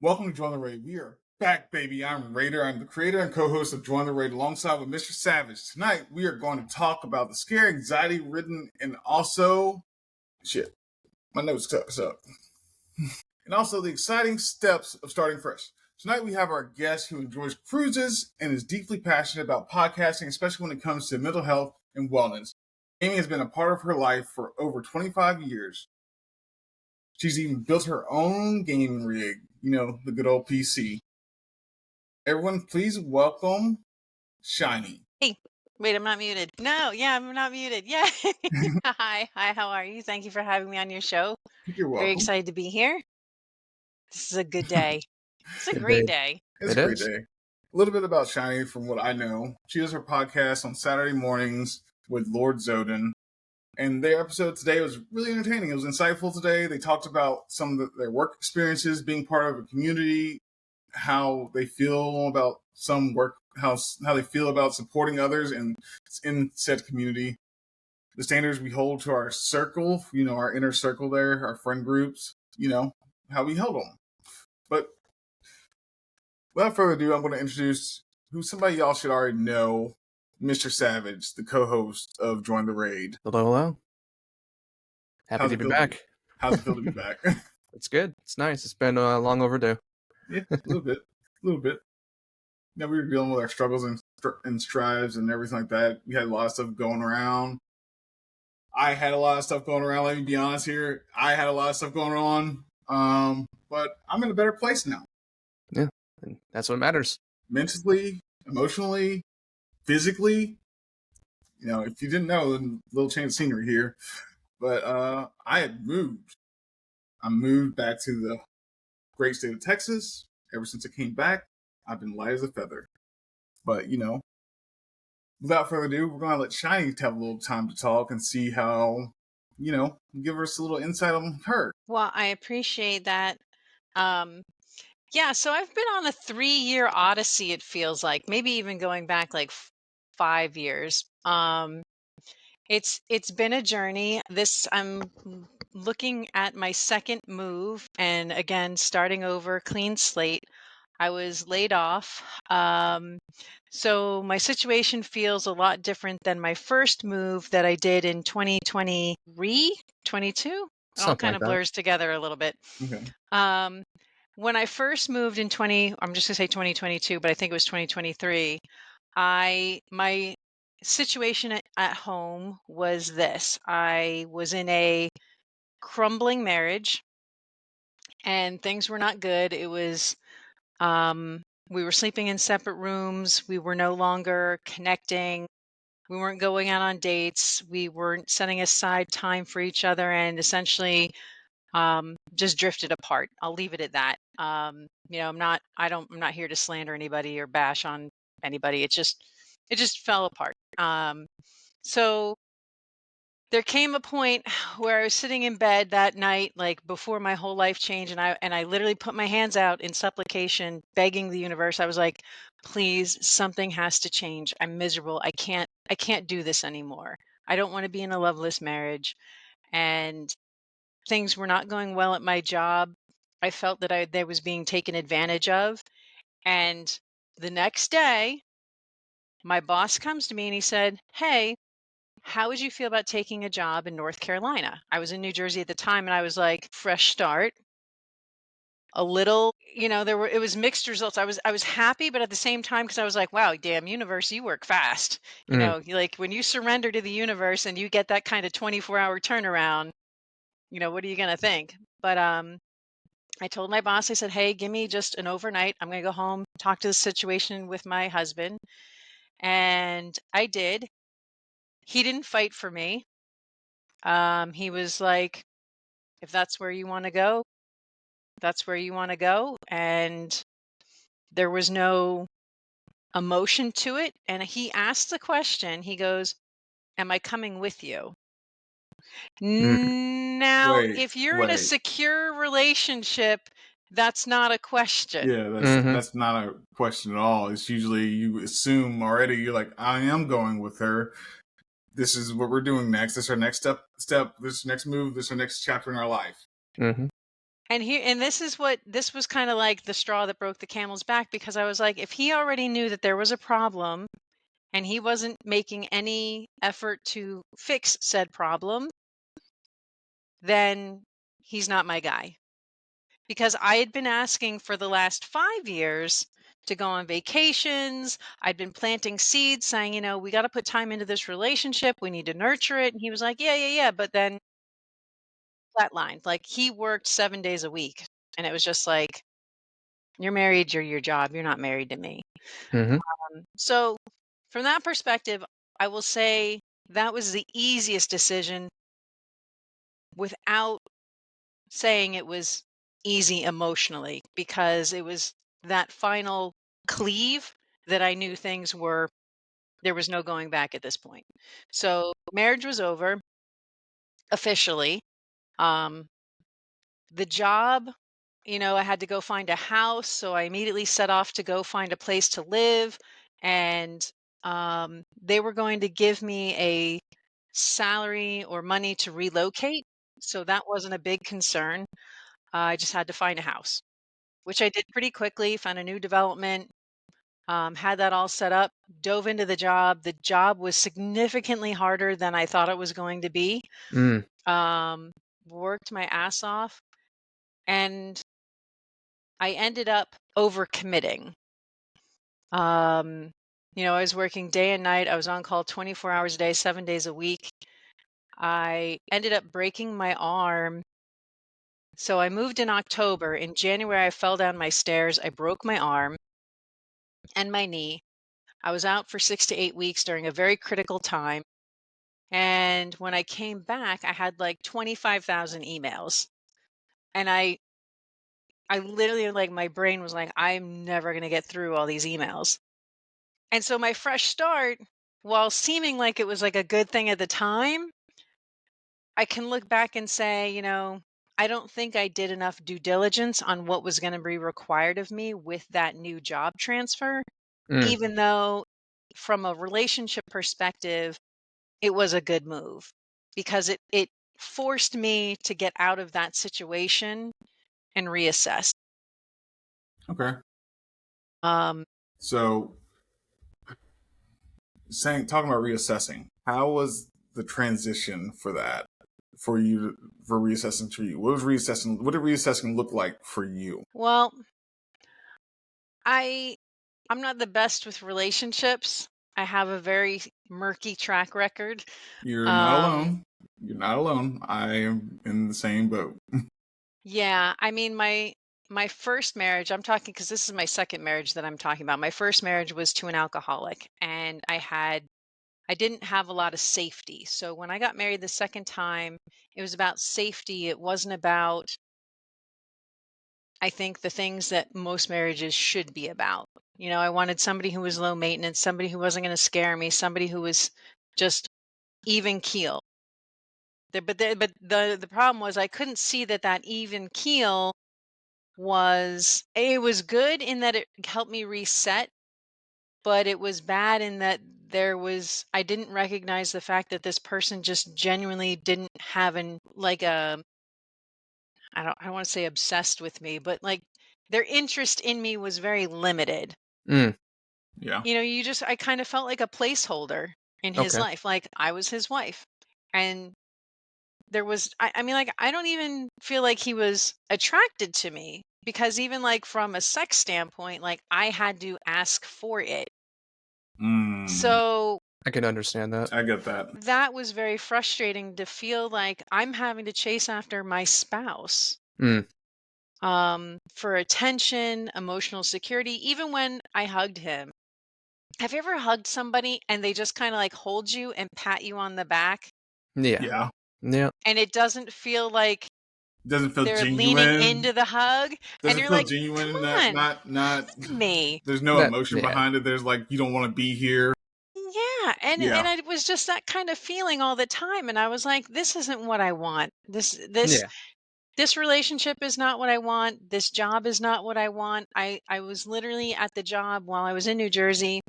Welcome to Join the Raid. We are back, baby. I'm Raider. I'm the creator and co-host of Join the Raid alongside with Mr. Savage. Tonight, we are going to talk about the scary, anxiety-ridden, and also... Shit. My notes cut up. And also the exciting steps of starting fresh. Tonight, we have our guest who enjoys cruises and is deeply passionate about podcasting, especially when it comes to mental health and wellness. Amy has been a part of her life for over 25 years. She's even built her own gaming rig, the good old PC. Everyone, please welcome Shiny. Hey, wait, I'm not muted. No, yeah, I'm not muted. Yeah. Hi, how are you? Thank you for having me on your show. You're welcome. Very excited to be here. This is a good day. It's a Good great day. day. It's a great day. A little bit about Shiny from what I know. She does her podcast on Saturday mornings with Lord Zoden. And their episode today was really entertaining. It was insightful today. They talked about some of their work experiences, being part of a community, how they feel about some work, how they feel about supporting others and in said community, the standards we hold to our circle, our inner circle there, our friend groups, how we held them. But without further ado, I'm going to introduce who somebody y'all should already know, Mr. Savage, the co-host of Join the Raid. Hello. Happy to be back. How's it feel to be back? It's good. It's nice. It's been long overdue. Yeah, a little bit. We were dealing with our struggles and strives and everything like that. We had a lot of stuff going around. I had a lot of stuff going around. Let me be honest here. I had a lot of stuff going on. But I'm in a better place now. Yeah, and that's what matters. Mentally, emotionally, physically. If you didn't know, then a little change of scenery here. But I had moved. I moved back to the great state of Texas. Ever since I came back, I've been light as a feather. But, without further ado, we're going to let Shiny have a little time to talk and see how, give us a little insight on her. Well, I appreciate that. Yeah, so I've been on a 3-year odyssey, it feels like, maybe even going back like 5 years. It's been a journey. I'm looking at my second move and again starting over, clean slate. I was laid off. So my situation feels a lot different than my first move that I did in 2023, 22. It all kind of blurs together a little bit. Okay. When I first moved in I'm just gonna say 2022, but I think it was 2023. My situation at home was this. I was in a crumbling marriage and things were not good. It was we were sleeping in separate rooms. We were no longer connecting. We weren't going out on dates. We weren't setting aside time for each other and essentially just drifted apart. I'll leave it at that. I'm not here to slander anybody or bash on anybody. It just fell apart. So there came a point where I was sitting in bed that night, like before my whole life changed, and I literally put my hands out in supplication, begging the universe. I was like, please, something has to change. I'm miserable. I can't do this anymore. I don't want to be in a loveless marriage. And things were not going well at my job. I felt that I was being taken advantage of. And the next day, my boss comes to me and he said, "Hey, how would you feel about taking a job in North Carolina?" I was in New Jersey at the time and I was like, fresh start. A little, it was mixed results. I was happy, but at the same time, because I was like, wow, damn universe, you work fast. Like when you surrender to the universe and you get that kind of 24-hour turnaround, what are you going to think? But I told my boss, I said, hey, give me just an overnight. I'm going to go home, talk to the situation with my husband. And I did. He didn't fight for me. He was like, if that's where you want to go, that's where you want to go. And there was no emotion to it. And he asked the question, he goes, am I coming with you? Now, if you're in a secure relationship, that's not a question. Yeah, that's not a question at all. It's usually you assume already, you're like, I am going with her. This is what we're doing next. This is our next step. This next move. This is our next chapter in our life. Mm-hmm. And this was kind of like the straw that broke the camel's back, because I was like, if he already knew that there was a problem and he wasn't making any effort to fix said problem, then he's not my guy. Because I had been asking for the last 5 years to go on vacations. I'd been planting seeds saying, we got to put time into this relationship. We need to nurture it. And he was like, yeah, yeah, yeah. But then flatlined. Like, he worked 7 days a week. And it was just like, you're married, you're your job. You're not married to me. Mm-hmm. So from that perspective, I will say that was the easiest decision, without saying it was easy emotionally, because it was that final cleave that I knew there was no going back at this point. So marriage was over officially. Um, the job, I had to go find a house. So I immediately set off to go find a place to live. And they were going to give me a salary or money to relocate. So that wasn't a big concern. I just had to find a house, which I did pretty quickly, found a new development, had that all set up, dove into the job. The job was significantly harder than I thought it was going to be. Mm. Worked my ass off, and I ended up overcommitting. I was working day and night. I was on call 24 hours a day, 7 days a week. I ended up breaking my arm. So I moved in October. In January, I fell down my stairs. I broke my arm and my knee. I was out for 6 to 8 weeks during a very critical time. And when I came back, I had like 25,000 emails. And I literally, like, my brain was like, I'm never going to get through all these emails. And so my fresh start, while seeming like it was like a good thing at the time, I can look back and say, I don't think I did enough due diligence on what was going to be required of me with that new job transfer, Mm. even though from a relationship perspective, it was a good move, because it forced me to get out of that situation and reassess. Okay. Um, So, talking about reassessing, how was the transition for that for you, for reassessing for you? What did reassessing look like for you? well, I'm not the best with relationships. I have a very murky track record. You're not alone. You're not alone. I am in the same boat. Yeah, I mean, my first marriage, I'm talking because this is my second marriage that I'm talking about. My first marriage was to an alcoholic, and I didn't have a lot of safety. So when I got married the second time, it was about safety. It wasn't about, I think, the things that most marriages should be about. I wanted somebody who was low maintenance, somebody who wasn't going to scare me, somebody who was just even keel. But the problem was, I couldn't see that even keel it was good in that it helped me reset, but it was bad in that I didn't recognize the fact that this person just genuinely didn't have I don't want to say obsessed with me, but like, their interest in me was very limited. Mm. Yeah. I kind of felt like a placeholder in his Okay. life. Like, I was his wife. And I mean, like, I don't even feel like he was attracted to me, because even like from a sex standpoint, like, I had to ask for it. So I can understand that. I get that. that was very frustrating, to feel like I'm having to chase after my spouse Mm. for attention, emotional security. Even when I hugged him, have you ever hugged somebody and they just kind of like hold you and pat you on the back, Yeah. Yeah. Yeah. and it doesn't feel like Doesn't feel they're leaning genuine. into the hug, and Doesn't you're feel like, genuine come in that on, not hug me. there's no That- emotion yeah. behind it. There's like, you don't want to be here. Yeah, and Yeah. it was just that kind of feeling all the time, and I was like, this isn't what I want. Yeah. This relationship is not what I want. This job is not what I want. I was literally at the job while I was in New Jersey.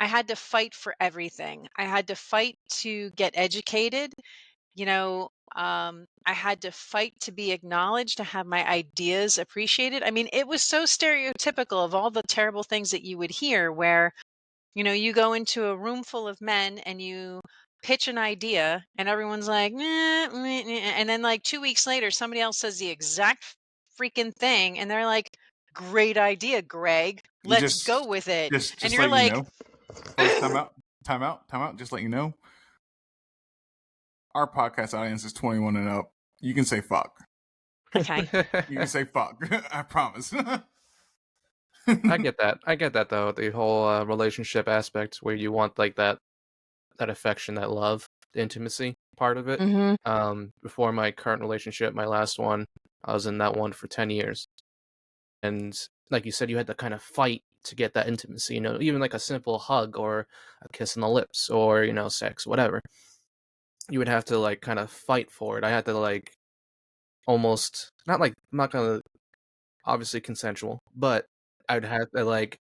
I had to fight for everything. I had to fight to get educated. I had to fight to be acknowledged, to have my ideas appreciated. I mean, it was so stereotypical of all the terrible things that you would hear where, you go into a room full of men and you pitch an idea and everyone's like, "Meh, meh, meh," and then like 2 weeks later, somebody else says the exact freaking thing and they're like, "Great idea, Greg. You Let's go with it." And just you're let you like, know. First, time out. Just let you know. Our podcast audience is 21 and up. You can say fuck. okay. You can say fuck. I promise. I get that though. The whole relationship aspect where you want like that affection, that love, the intimacy part of it. Before my current relationship, my last one, I was in that one for 10 years. And like you said, you had to kind of fight to get that intimacy, even like a simple hug or a kiss on the lips or, sex, whatever. You would have to like kind of fight for it. I had to like almost I'm not gonna obviously consensual, but I'd have to like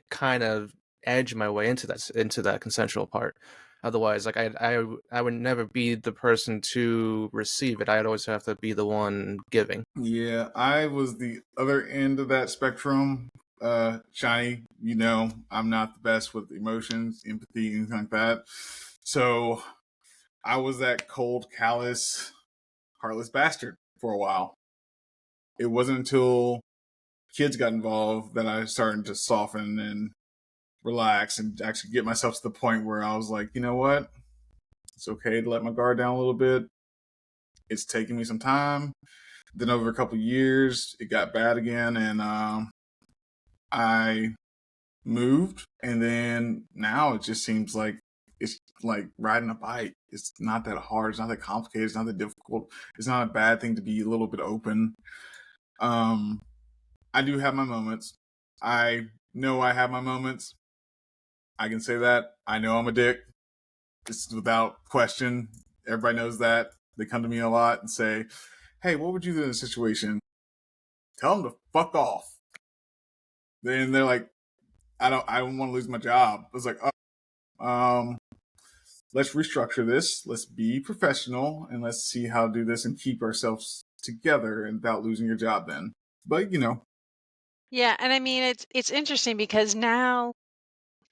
kind of edge my way into that consensual part. Otherwise, like I would never be the person to receive it. I'd always have to be the one giving. Yeah, I was the other end of that spectrum. Shiny, I'm not the best with emotions, empathy, anything like that. So I was that cold, callous, heartless bastard for a while. It wasn't until kids got involved that I started to soften and relax and actually get myself to the point where I was like, you know what? It's okay to let my guard down a little bit. It's taking me some time. Then over a couple of years, it got bad again, and I moved. And then now it just seems like it's like riding a bike. It's not that hard. It's not that complicated. It's not that difficult. It's not a bad thing to be a little bit open. I do have my moments. I know I have my moments. I can say that. I know I'm a dick. It's without question. Everybody knows that. They come to me a lot and say, hey, what would you do in this situation? Tell them to fuck off. Then they're like, I don't want to lose my job. I was like, let's restructure this. Let's be professional and let's see how to do this and keep ourselves together and without losing your job then. But Yeah, and I mean it's interesting because now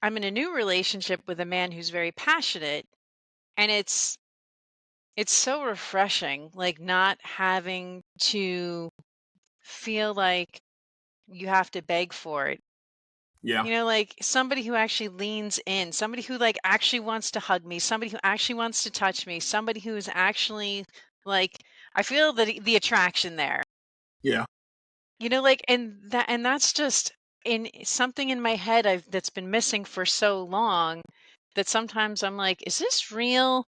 I'm in a new relationship with a man who's very passionate, and it's so refreshing, like not having to feel like you have to beg for it. yeah. Like somebody who actually leans in, somebody who like actually wants to hug me, somebody who actually wants to touch me, somebody who is actually like I feel the attraction there. Yeah. Like and that's just in something in my head that's been missing for so long that sometimes I'm like, is this real?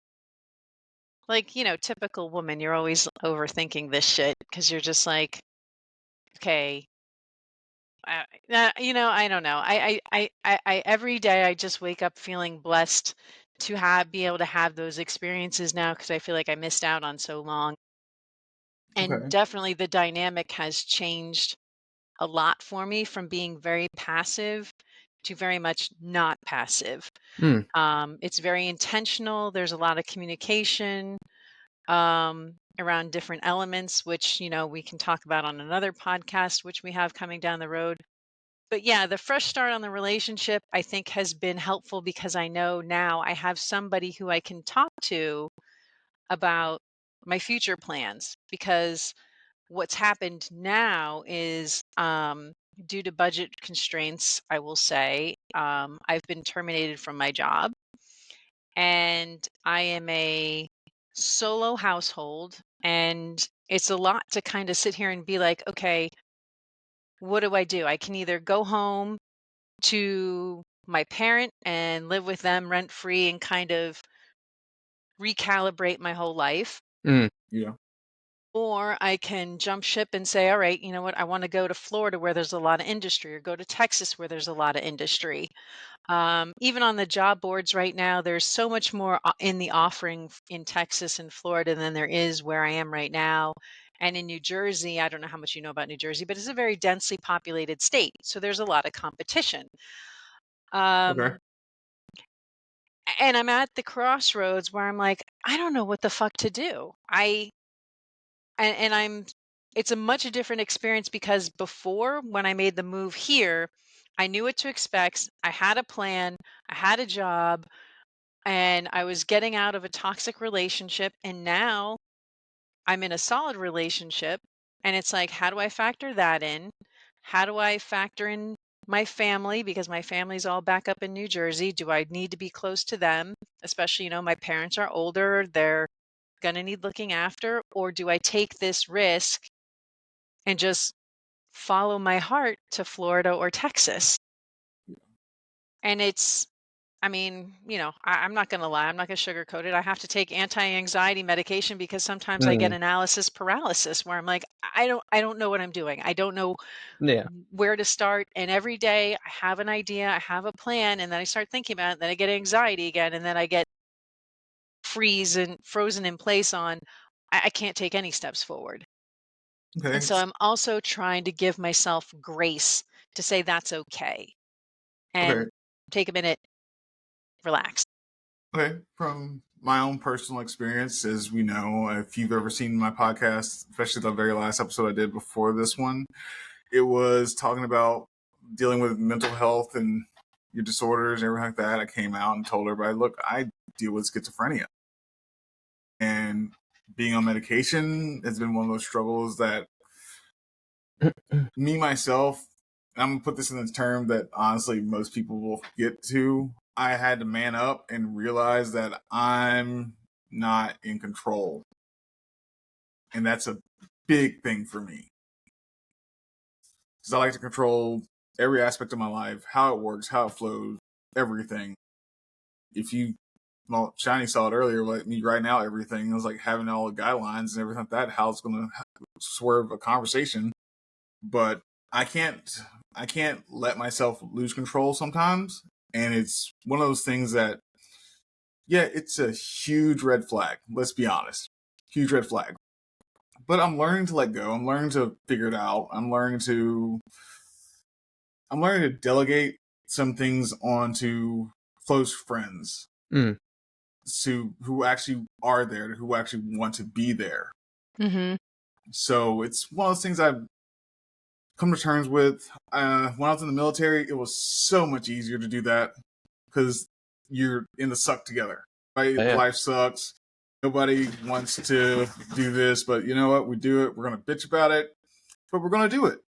Like, typical woman, you're always overthinking this shit because you're just like, okay, I don't know. Every day I just wake up feeling blessed to be able to have those experiences now because I feel like I missed out on so long. And Okay. definitely the dynamic has changed a lot for me from being very passive to very much not passive. Mm. It's very intentional. There's a lot of communication around different elements, which, we can talk about on another podcast, which we have coming down the road. But yeah, the fresh start on the relationship, I think, has been helpful because I know now I have somebody who I can talk to about my future plans. Because what's happened now is due to budget constraints, I will say, I've been terminated from my job and I am a solo household. And it's a lot to kind of sit here and be like, okay, what do? I can either go home to my parent and live with them rent free and kind of recalibrate my whole life. Mm. Yeah. Or I can jump ship and say, all right, you know what? I want to go to Florida where there's a lot of industry, or go to Texas where there's a lot of industry. Even on the job boards right now, there's so much more in the offering in Texas and Florida than there is where I am right now. And in New Jersey, I don't know how much you know about New Jersey, but it's a very densely populated state. So there's a lot of competition. Okay. And I'm at the crossroads where I'm like, I don't know what the fuck to do. And I'm it's a much different experience because before, when I made the move here, I knew what to expect. I had a plan, I had a job, and I was getting out of a toxic relationship. And now I'm in a solid relationship. And it's like, how do I factor that in? How do I factor in my family? Because my family's all back up in New Jersey. Do I need to be close to them? Especially, my parents are older. They're going to need looking after. Or do I take this risk and just follow my heart to Florida or Texas? And I'm not going to lie. I'm not going to sugarcoat it. I have to take anti-anxiety medication because sometimes I get Mm, analysis paralysis where I'm like, I don't know what I'm doing. I don't know yeah. where to start. And every day I have an idea, I have a plan, and then I start thinking about it. Then I get anxiety again, and then I get frozen in place on I can't take any steps forward. And Okay. so I'm also trying to give myself grace to say that's okay Okay. and take a minute, relax. Okay. From my own personal experience, as we know, if you've ever seen my podcast, especially the very last episode I did before this one, it was talking about dealing with mental health and your disorders and everything like that. I came out and told everybody, look, I deal with schizophrenia. And being on medication has been one of those struggles that me, myself, I'm going to put this in the term that honestly most people will get to. I had to man up and realize that I'm not in control. And that's a big thing for me. Because I like to control every aspect of my life, how it works, how it flows, everything. Shiny saw it earlier, like me right now, everything. It was like having all the guidelines and everything like that, how it's going to swerve a conversation. But I can't let myself lose control sometimes. And it's one of those things that, yeah, it's a huge red flag. Let's be honest. Huge red flag. But I'm learning to let go. I'm learning to figure it out. I'm learning to delegate some things onto close friends Mm, who actually are there, who actually want to be there. Mm-hmm. So it's one of those things I've come to terms with. When I was in the military, it was so much easier to do that because you're in the suck together, right? yeah. Life sucks. Nobody wants to do this, but you know what? We do it. We're going to bitch about it, but we're going to do it.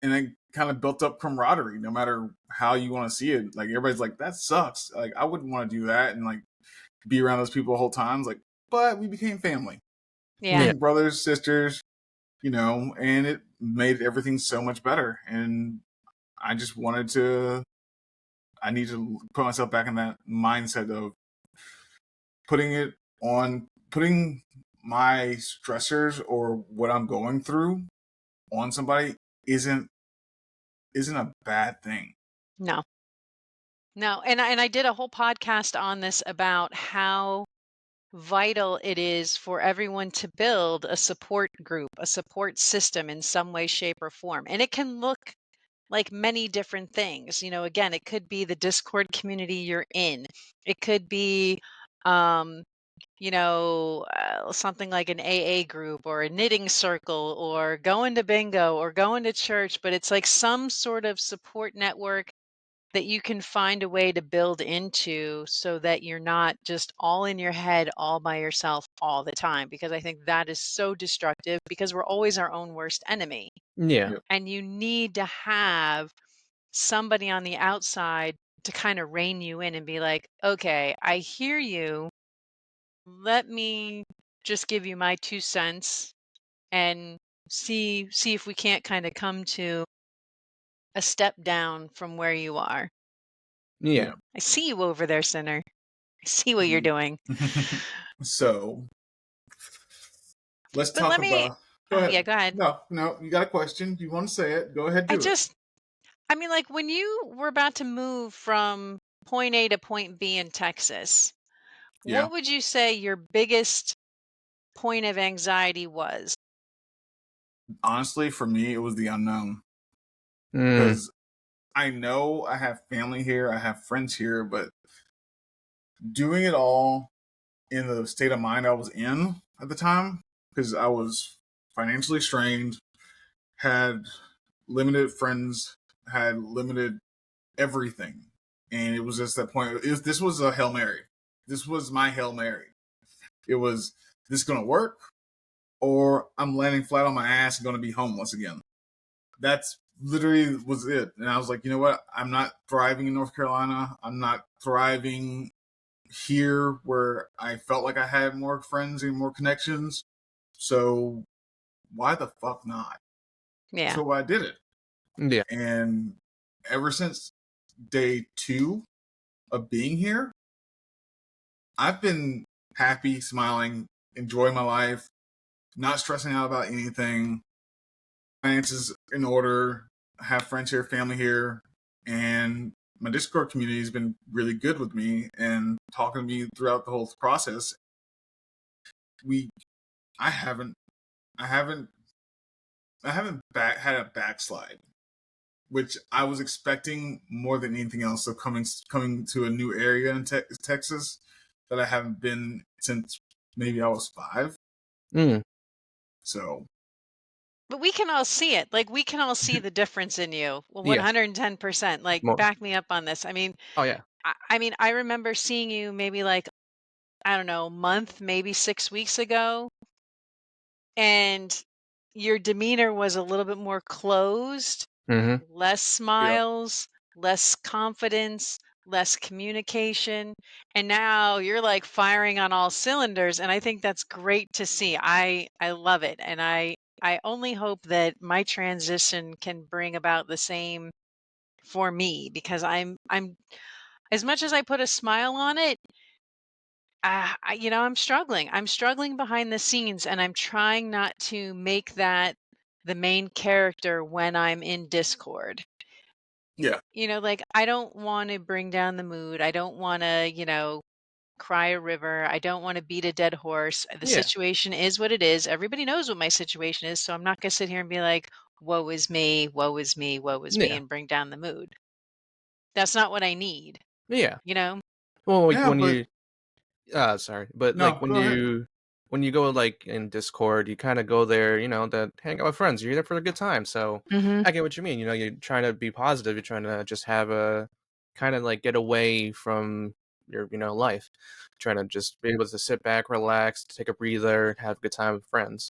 And it kind of built up camaraderie, no matter how you want to see it. Like everybody's like, that sucks. Like I wouldn't want to do that and like be around those people the whole time. It's like, but we became family. We Yeah. Yeah. became brothers, sisters, and it made everything so much better. And I just I need to put myself back in that mindset of putting my stressors or what I'm going through on somebody isn't a bad thing. No. No. And I did a whole podcast on this about how vital it is for everyone to build a support group, a support system in some way, shape, or form. And it can look like many different things. Again, it could be the Discord community you're in. It could be, um, something like an AA group or a knitting circle or going to bingo or going to church, but it's like some sort of support network that you can find a way to build into so that you're not just all in your head all by yourself all the time, because I think that is so destructive because we're always our own worst enemy. Yeah. Yep. And you need to have somebody on the outside to kind of rein you in and be like, okay, I hear you. Let me just give you my 2 cents and see if we can't kind of come to a step down from where you are. Yeah. I see you over there, sinner. I see what you're doing. So let's But talk let me about. Go yeah, ahead. go ahead. No, you got a question. You want to say it? Go ahead, I do it. just like when you were about to move from point A to point B in Texas, Yeah. what would you say your biggest point of anxiety was? Honestly, for me, it was the unknown Mm, because I know I have family here, I have friends here, but doing it all in the state of mind I was in at the time, because I was financially strained, had limited friends, had limited everything. And it was just that point. This was a Hail Mary. This was my Hail Mary. It was, this going to work, or I'm landing flat on my ass and going to be homeless again. That's literally was it. And I was like, you know what? I'm not thriving in North Carolina. I'm not thriving here where I felt like I had more friends and more connections. So why the fuck not? Yeah. So I did it. Yeah. And ever since day 2 of being here, I've been happy, smiling, enjoying my life, not stressing out about anything. Finances in order, have friends here, family here, and my Discord community has been really good with me and talking to me throughout the whole process. I haven't had a backslide, which I was expecting more than anything else. So coming to a new area in Texas that I haven't been since maybe I was 5. So, but we can all see it. Like, we can all see the difference in you. Well, Yes. 110%. Like, More. back me up on this. I mean, Oh yeah. I mean, I remember seeing you maybe like, I don't know, month, maybe 6 weeks ago, and your demeanor was a little bit more closed, Mm-hmm. less yeah. smiles, less confidence, less communication, and now you're like firing on all cylinders, and I think that's great to see. I love it, and I only hope that my transition can bring about the same for me, because I'm as much as I put a smile on it, I'm struggling. I'm struggling behind the scenes, and I'm trying not to make that the main character when I'm in Discord. Yeah. Like, I don't want to bring down the mood. I don't want to, cry a river. I don't want to beat a dead horse. The Yeah. situation is what it is. Everybody knows what my situation is, so I'm not going to sit here and be like, woe is me, woe is me, woe is me, Yeah. and bring down the mood. That's not what I need, Yeah. you know? Well, like Yeah, when but you sorry, but like no, go ahead. when you go like in Discord, you kind of go there, to hang out with friends. You're there for a good time. So Mm-hmm. I get what you mean. You're trying to be positive. You're trying to just have a kind of like get away from your, life. Trying to just be able to sit back, relax, take a breather, have a good time with friends.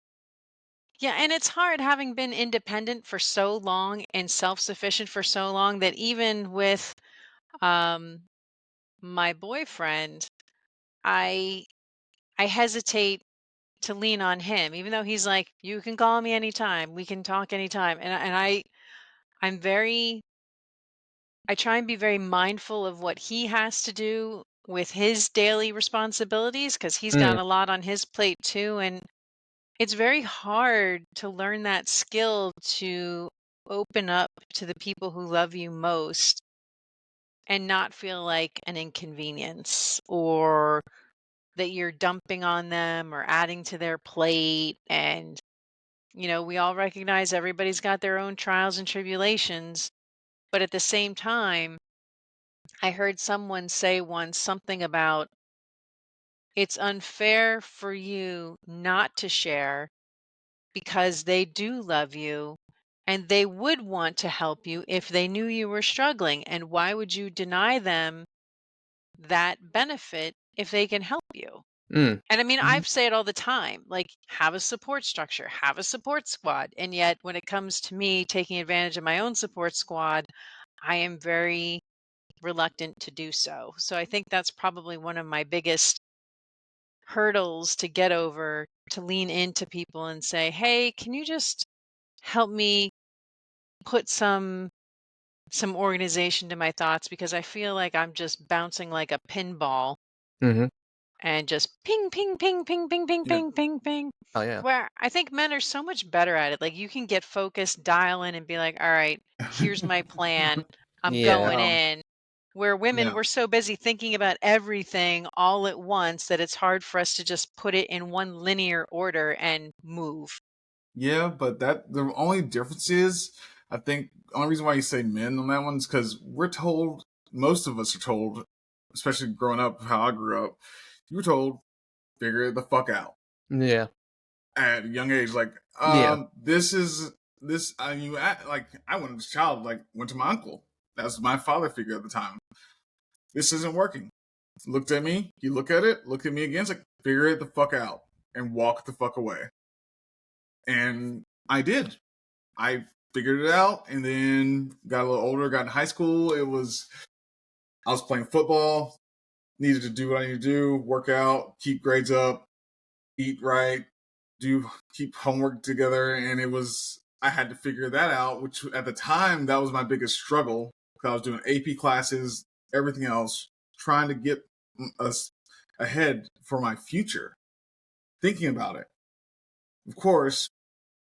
Yeah, and it's hard having been independent for so long and self-sufficient for so long that even with um my boyfriend, I I hesitate to lean on him, even though he's like, you can call me anytime, we can talk anytime. I'm very I try and be very mindful of what he has to do with his daily responsibilities, because he's got Mm, a lot on his plate too. And it's very hard to learn that skill to open up to the people who love you most and not feel like an inconvenience, or that you're dumping on them or adding to their plate. And, we all recognize everybody's got their own trials and tribulations. But at the same time, I heard someone say once something about, it's unfair for you not to share because they do love you and they would want to help you if they knew you were struggling. And why would you deny them that benefit if they can help you? mm, And I mean, Mhm. I've say it all the time, like, have a support structure, have a support squad. And yet when it comes to me taking advantage of my own support squad, I am very reluctant to do so. So I think that's probably one of my biggest hurdles to get over, to lean into people and say, "Hey, can you just help me put some organization to my thoughts, because I feel like I'm just bouncing like a pinball mm-hmm. and just ping ping ping ping ping ping Yeah. ping ping ping." Oh yeah. Where I think men are so much better at it. Like, you can get focused, dial in, and be like, "All right, here's my plan. I'm Yeah. going in." Where women, Yeah. we're so busy thinking about everything all at once that it's hard for us to just put it in one linear order and move. Yeah, but the only difference is, I think, the only reason why you say men on that one is because we're told, most of us are told, especially growing up, how I grew up, you were told, figure it the fuck out. Yeah. At a young age, like, this is this. You act like I went as a child, like went to my uncle. That's my father figure at the time. This isn't working. Looked at me. He looked at it. Looked at me again. It's like, figure it the fuck out and walk the fuck away. And I did. I figured it out, and then got a little older. Got in high school. I was playing football. Needed to do what I need to do. Work out. Keep grades up. Eat right. Keep homework together, and I had to figure that out, which at the time that was my biggest struggle, because I was doing AP classes, everything else, trying to get us ahead for my future, thinking about it. Of course,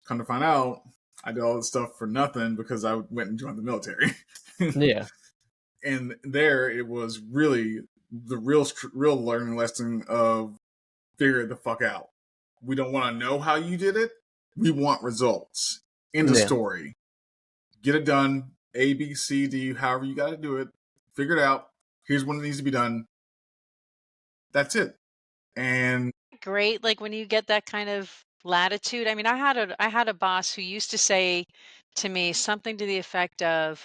come to find out, I did all this stuff for nothing because I went and joined the military. Yeah. And there it was really the real learning lesson of figure it the fuck out. We don't want to know how you did it. We want results. End of story. Get it done. A, B, C, D, however you got to do it. Figure it out. Here's when it needs to be done. That's it. And great, like when you get that kind of latitude. I mean, I had a boss who used to say to me something to the effect of,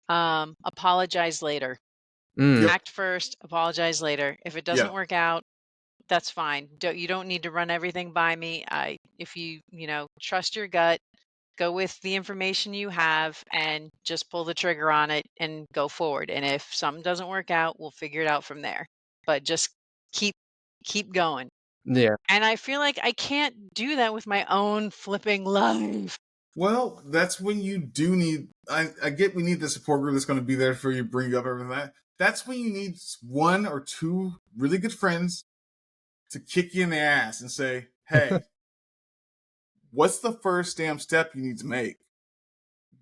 apologize later. Act first, apologize later. If it doesn't work out, that's fine. You don't need to run everything by me. If you trust your gut, go with the information you have and just pull the trigger on it and go forward. And if something doesn't work out, we'll figure it out from there. But just keep going. Yeah. And I feel like I can't do that with my own flipping life. Well, that's when you do need. I get we need the support group that's going to be there for you, bring you up, everything. That's when you need one or two really good friends to kick you in the ass and say, hey, what's the first damn step you need to make?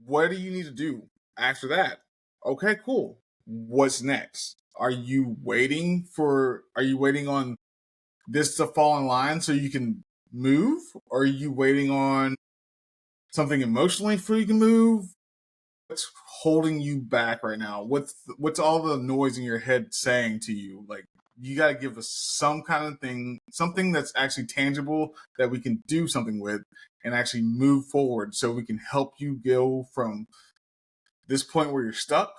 What do you need to do after that? Okay, cool. What's next? Are you waiting on this to fall in line so you can move? Or are you waiting on something emotionally before you can move? What's holding you back right now? What's all the noise in your head saying to you? Like, you got to give us some kind of thing, something that's actually tangible that we can do something with and actually move forward, so we can help you go from this point where you're stuck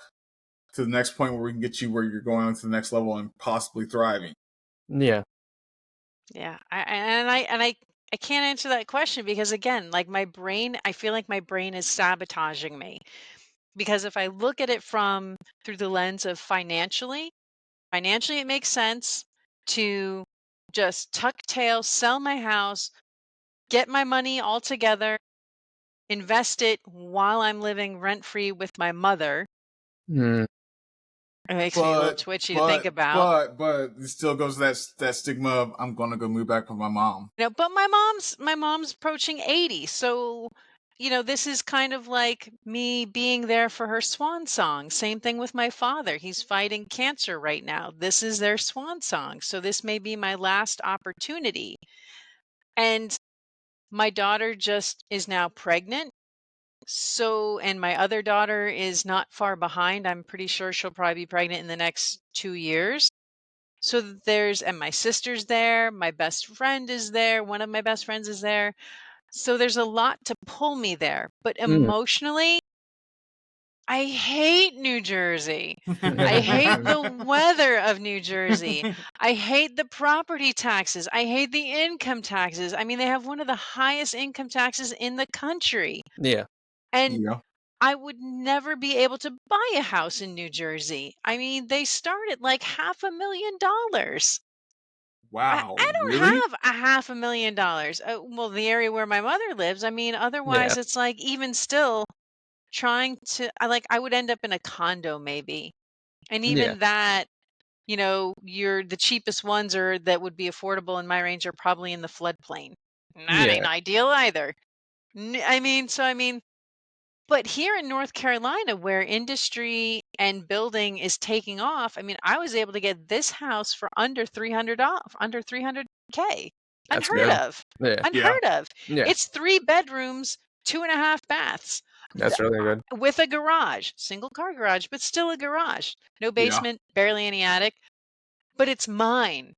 to the next point where we can get you where you're going on to the next level and possibly thriving. Yeah. Yeah. I can't answer that question because, again, like I feel like my brain is sabotaging me. Because if I look at it through the lens of financially, it makes sense to just tuck tail, sell my house, get my money all together, invest it while I'm living rent-free with my mother. Mm. It makes me a little twitchy to think about. But it still goes that stigma of, I'm gonna go move back with my mom. But my mom's approaching 80, so this is kind of like me being there for her swan song. Same thing with my father. He's fighting cancer right now. This is their swan song. So this may be my last opportunity. And my daughter just is now pregnant. And my other daughter is not far behind. I'm pretty sure she'll probably be pregnant in the next 2 years. So and my sister's there, my best friend is there, one of my best friends is there. So there's a lot to pull me there. But emotionally, I hate New Jersey. I hate the weather of New Jersey. I hate the property taxes. I hate the income taxes. I mean, they have one of the highest income taxes in the country. Yeah. And I would never be able to buy a house in New Jersey. I mean, they start at like $500,000. Wow. I don't really? have $500,000. Well, the area where my mother lives, I mean, otherwise it's like, even still trying to, I would end up in a condo maybe. And even that, the cheapest ones that would be affordable in my range are probably in the floodplain. That ain't ideal either. But here in North Carolina, where industry and building is taking off, I mean, I was able to get this house for under $300K. That's Unheard good. of. Yeah. Unheard of. Yeah. It's 3 bedrooms, 2.5 baths. That's really good. With a garage, single car garage, but still a garage. No Yeah. basement, barely any attic, but it's mine.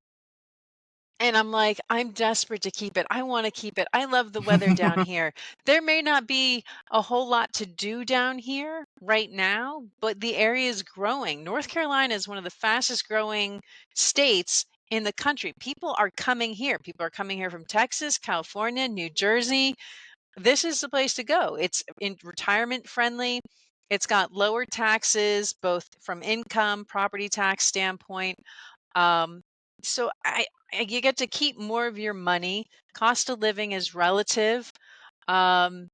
And I'm like, I'm desperate to keep it. I want to keep it. I love the weather down here. There may not be a whole lot to do down here right now, but the area is growing. North Carolina is one of the fastest growing states in the country. People are coming here. People are coming here from Texas, California, New Jersey. This is the place to go. It's in retirement friendly. It's got lower taxes, both from income, property tax standpoint. Um, so you get to keep more of your money. Cost of living is relative. Um,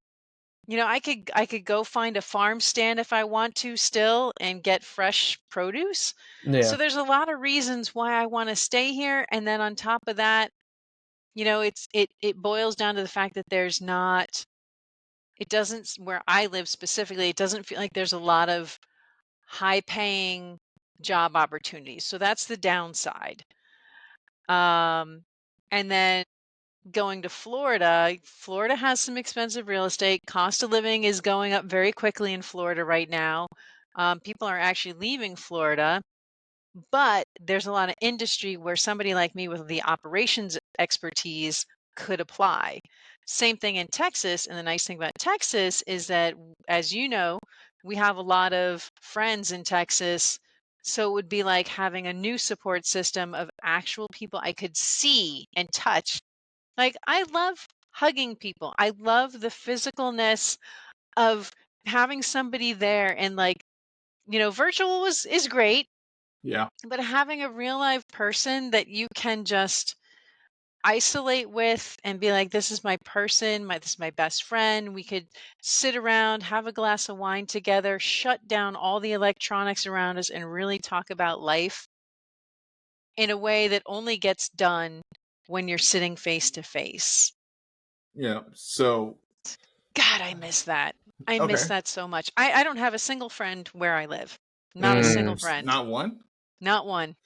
I could go find a farm stand if I want to still and get fresh produce. Yeah. So there's a lot of reasons why I want to stay here. And then on top of that, it boils down to the fact that it doesn't, where I live specifically, it doesn't feel like there's a lot of high paying job opportunities. So that's the downside. And then going to Florida, Florida has some expensive real estate. Cost of living is going up very quickly in Florida right now. People are actually leaving Florida, but there's a lot of industry where somebody like me with the operations expertise could apply. Same thing in Texas. And the nice thing about Texas is that, as you know, we have a lot of friends in Texas. So it would be like having a new support system of actual people I could see and touch. Like, I love hugging people. I love the physicalness of having somebody there, and virtual is great, Yeah. but having a real live person that you can just isolate with and be like, this is my person, this is my best friend. We could sit around, have a glass of wine together, shut down all the electronics around us, and really talk about life in a way that only gets done when you're sitting face to face. Yeah. So, God, I miss that. I miss okay. that so much. I don't have a single friend where I live. Not a single friend. Not one? Not one.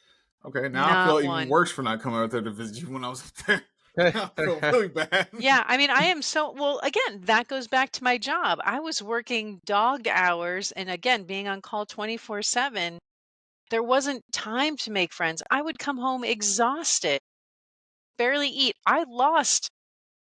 Okay. Now I feel Not even one. worse for not coming out there to visit you when I was up there. I feel really bad. Yeah, I mean, I am well, again, that goes back to my job. I was working dog hours, and again, being on call 24/7, there wasn't time to make friends. I would come home exhausted, barely eat. I lost,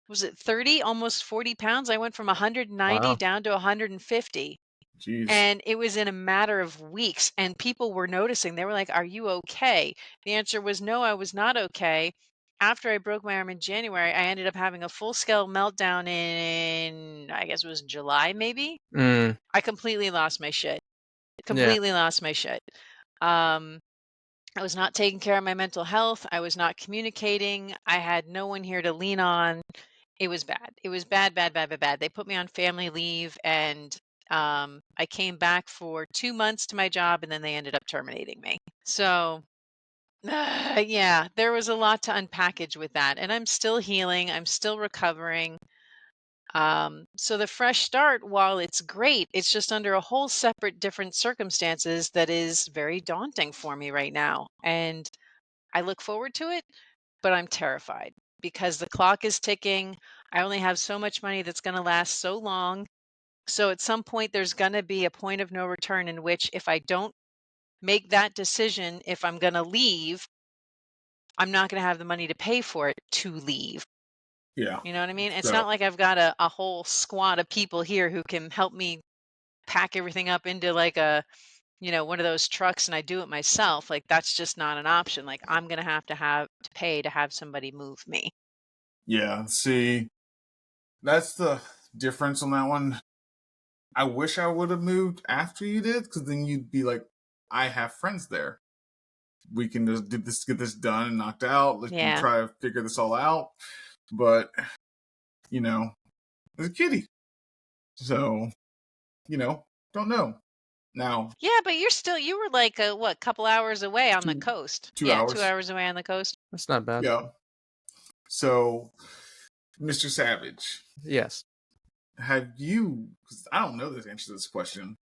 was it 30, almost 40 pounds? I went from 190 Wow. down to 150. Jeez. And it was in a matter of weeks, and people were noticing. They were like, "Are you okay?" The answer was no, I was not okay. After I broke my arm in January, I ended up having a full-scale meltdown in, I guess it was July, maybe. I completely lost my shit. Completely lost my shit. I was not taking care of my mental health. I was not communicating. I had no one here to lean on. It was bad. It was bad, bad, bad, bad, bad. They put me on family leave, and I came back for 2 months to my job, and then they ended up terminating me. So, yeah, there was a lot to unpackage with that, and I'm still healing. I'm still recovering. So the fresh start, while it's great, it's just under a whole separate, different circumstances that is very daunting for me right now. And I look forward to it, but I'm terrified because the clock is ticking. I only have so much money that's going to last so long. So at some point, there's going to be a point of no return in which, if I don't make that decision, if I'm going to leave, I'm not going to have the money to pay for it to leave. Yeah. You know what I mean? It's So- not like I've got a whole squad of people here who can help me pack everything up into like one of those trucks, and I do it myself. Like, that's just not an option. Like, I'm going to have to pay to have somebody move me. Yeah. See, that's the difference on that one. I wish I would have moved after you did, because then you'd be like, I have friends there. We can just get this done and knocked out. Let's Yeah. try to figure this all out. But, it's a kitty. So, don't know. Now. Yeah, but you were like, what, couple hours away on the coast. 2 yeah, hours. 2 hours away on the coast. That's not bad. Yeah. So, Mr. Savage. Yes. Have you, because I don't know the answer to this question,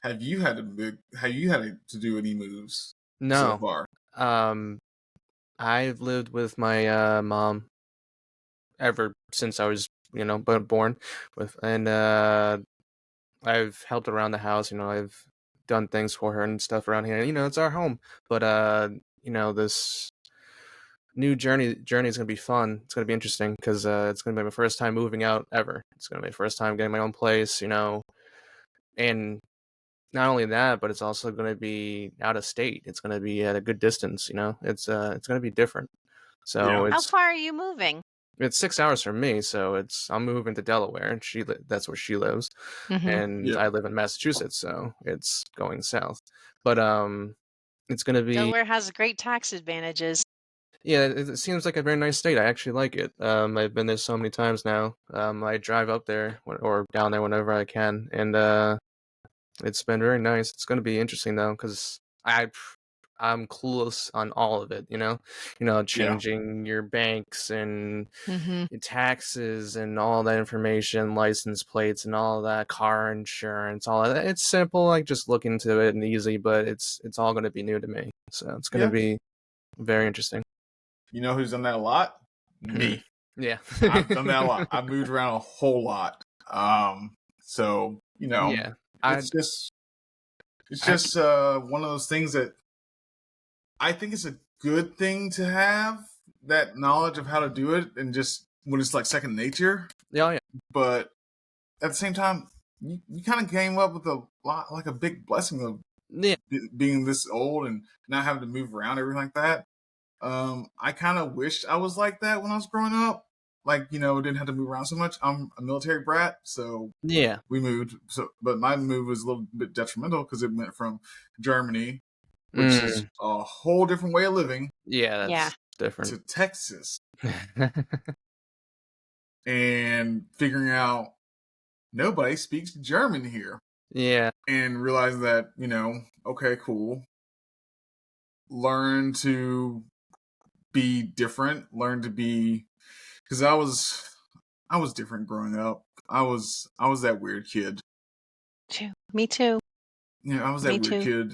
have you had to do any moves so No. far? I've lived with my mom ever since I was, born and I've helped around the house. I've done things for her and stuff around here. It's our home. But this new journey is gonna be fun. It's gonna be interesting because it's gonna be my first time moving out ever. It's gonna be my first time getting my own place. And not only that, but it's also gonna be out of state. It's gonna be at a good distance. It's gonna be different. So How far are you moving? It's 6 hours from me, so I'm moving to Delaware, and that's where she lives, and I live in Massachusetts, so it's going south. But it's gonna be Delaware has great tax advantages. yeah. It seems like a very nice state. I actually like it. I've been there so many times now. I drive up there or down there whenever I can, and it's been very nice. It's gonna be interesting though, because I'm clueless on all of it, changing your banks and your taxes and all that information, license plates and all that, car insurance, all of that. It's simple, like just look into it and easy, but it's all going to be new to me. So it's going to be very interesting. You know who's done that a lot? Me. Yeah. I've done that a lot. I've moved around a whole lot. So, yeah. It's just one of those things that I think it's a good thing to have that knowledge of how to do it, and just when it's like second nature. Yeah. But at the same time, you kind of came up with a lot, like a big blessing of being this old and not having to move around, everything like that. I kind of wished I was like that when I was growing up. Like, didn't have to move around so much. I'm a military brat, so yeah, we moved. But my move was a little bit detrimental because it went from Germany, which is a whole different way of living. Yeah, that's different. To Texas. And figuring out nobody speaks German here. Yeah. And realizing that, okay, cool. Learn to be different. Learn to be, because I was different growing up. I was that weird kid. Me too. I was that weird kid.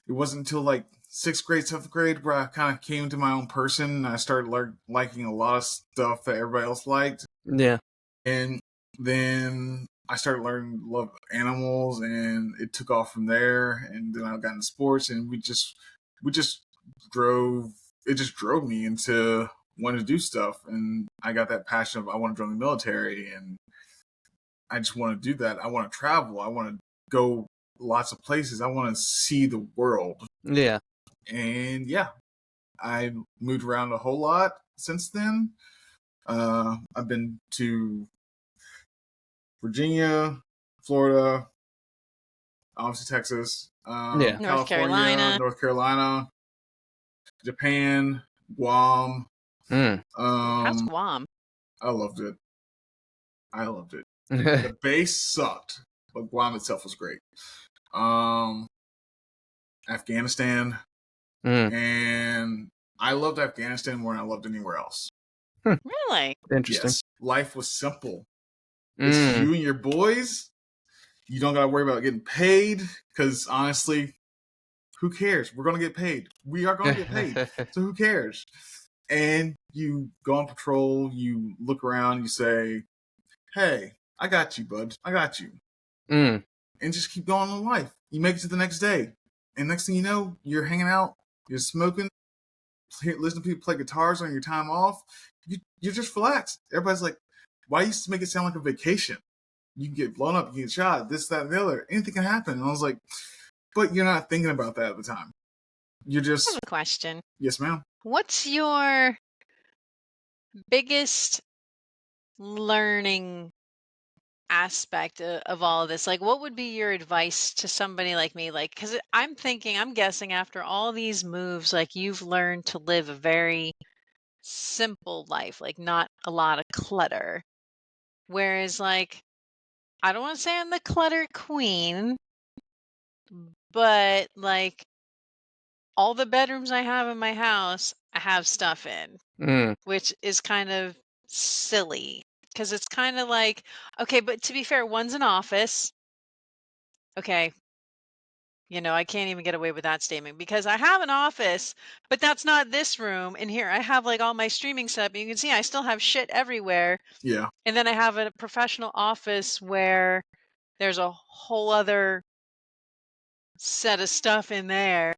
It wasn't until like 6th grade, 7th grade where I kind of came to my own person, and I started liking a lot of stuff that everybody else liked. Yeah. And then I started learning to love animals, and it took off from there. And then I got into sports, and it just drove me into wanting to do stuff. And I got that passion of I want to join the military, and I just want to do that. I want to travel. I want to go lots of places. I want to see the world. Yeah. And I moved around a whole lot since then. I've been to Virginia, Florida, obviously Texas, North Carolina, Japan, Guam. How's Guam? I loved it. The base sucked, but Guam itself was great. Afghanistan. And I loved Afghanistan more than I loved anywhere else. Really? Interesting. Yes. Life was simple. It's you and your boys. You don't got to worry about getting paid, because honestly, who cares? We're going to get paid. We are going to get paid. So who cares? And you go on patrol, you look around, you say, hey, I got you, bud. I got you. And just keep going on life. You make it to the next day. And next thing you know, you're hanging out, you're smoking, listening to people play guitars on your time off. You're just relaxed. Everybody's like, why you make it sound like a vacation? You can get blown up, you can get shot, this, that, and the other. Anything can happen. And I was like, but you're not thinking about that at the time. You're just... I have a question. Yes, ma'am. What's your biggest learning aspect of all of this? Like, what would be your advice to somebody like me? Like, because I'm guessing after all these moves, like you've learned to live a very simple life, like not a lot of clutter. Whereas, like, I don't want to say I'm the clutter queen, but like all the bedrooms I have in my house, I have stuff in, which is kind of silly. Because it's kind of like, okay, but to be fair, one's an office. Okay. I can't even get away with that statement because I have an office, but that's not this room. And here I have like all my streaming stuff. You can see I still have shit everywhere. Yeah. And then I have a professional office where there's a whole other set of stuff in there.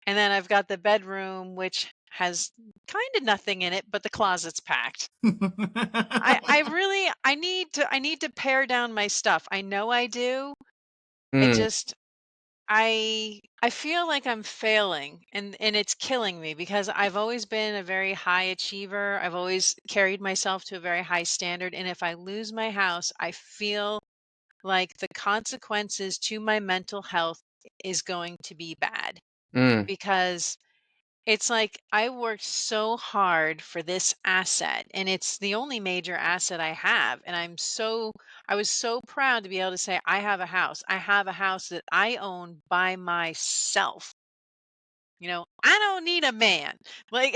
And then I've got the bedroom, which has kind of nothing in it, but the closet's packed. I need to pare down my stuff. I know I do. It Mm, just I feel like I'm failing and it's killing me because I've always been a very high achiever. I've always carried myself to a very high standard, and if I lose my house, I feel like the consequences to my mental health is going to be bad mm, because it's like I worked so hard for this asset, and it's the only major asset I have. And I was so proud to be able to say, I have a house. I have a house that I own by myself. I don't need a man. Like,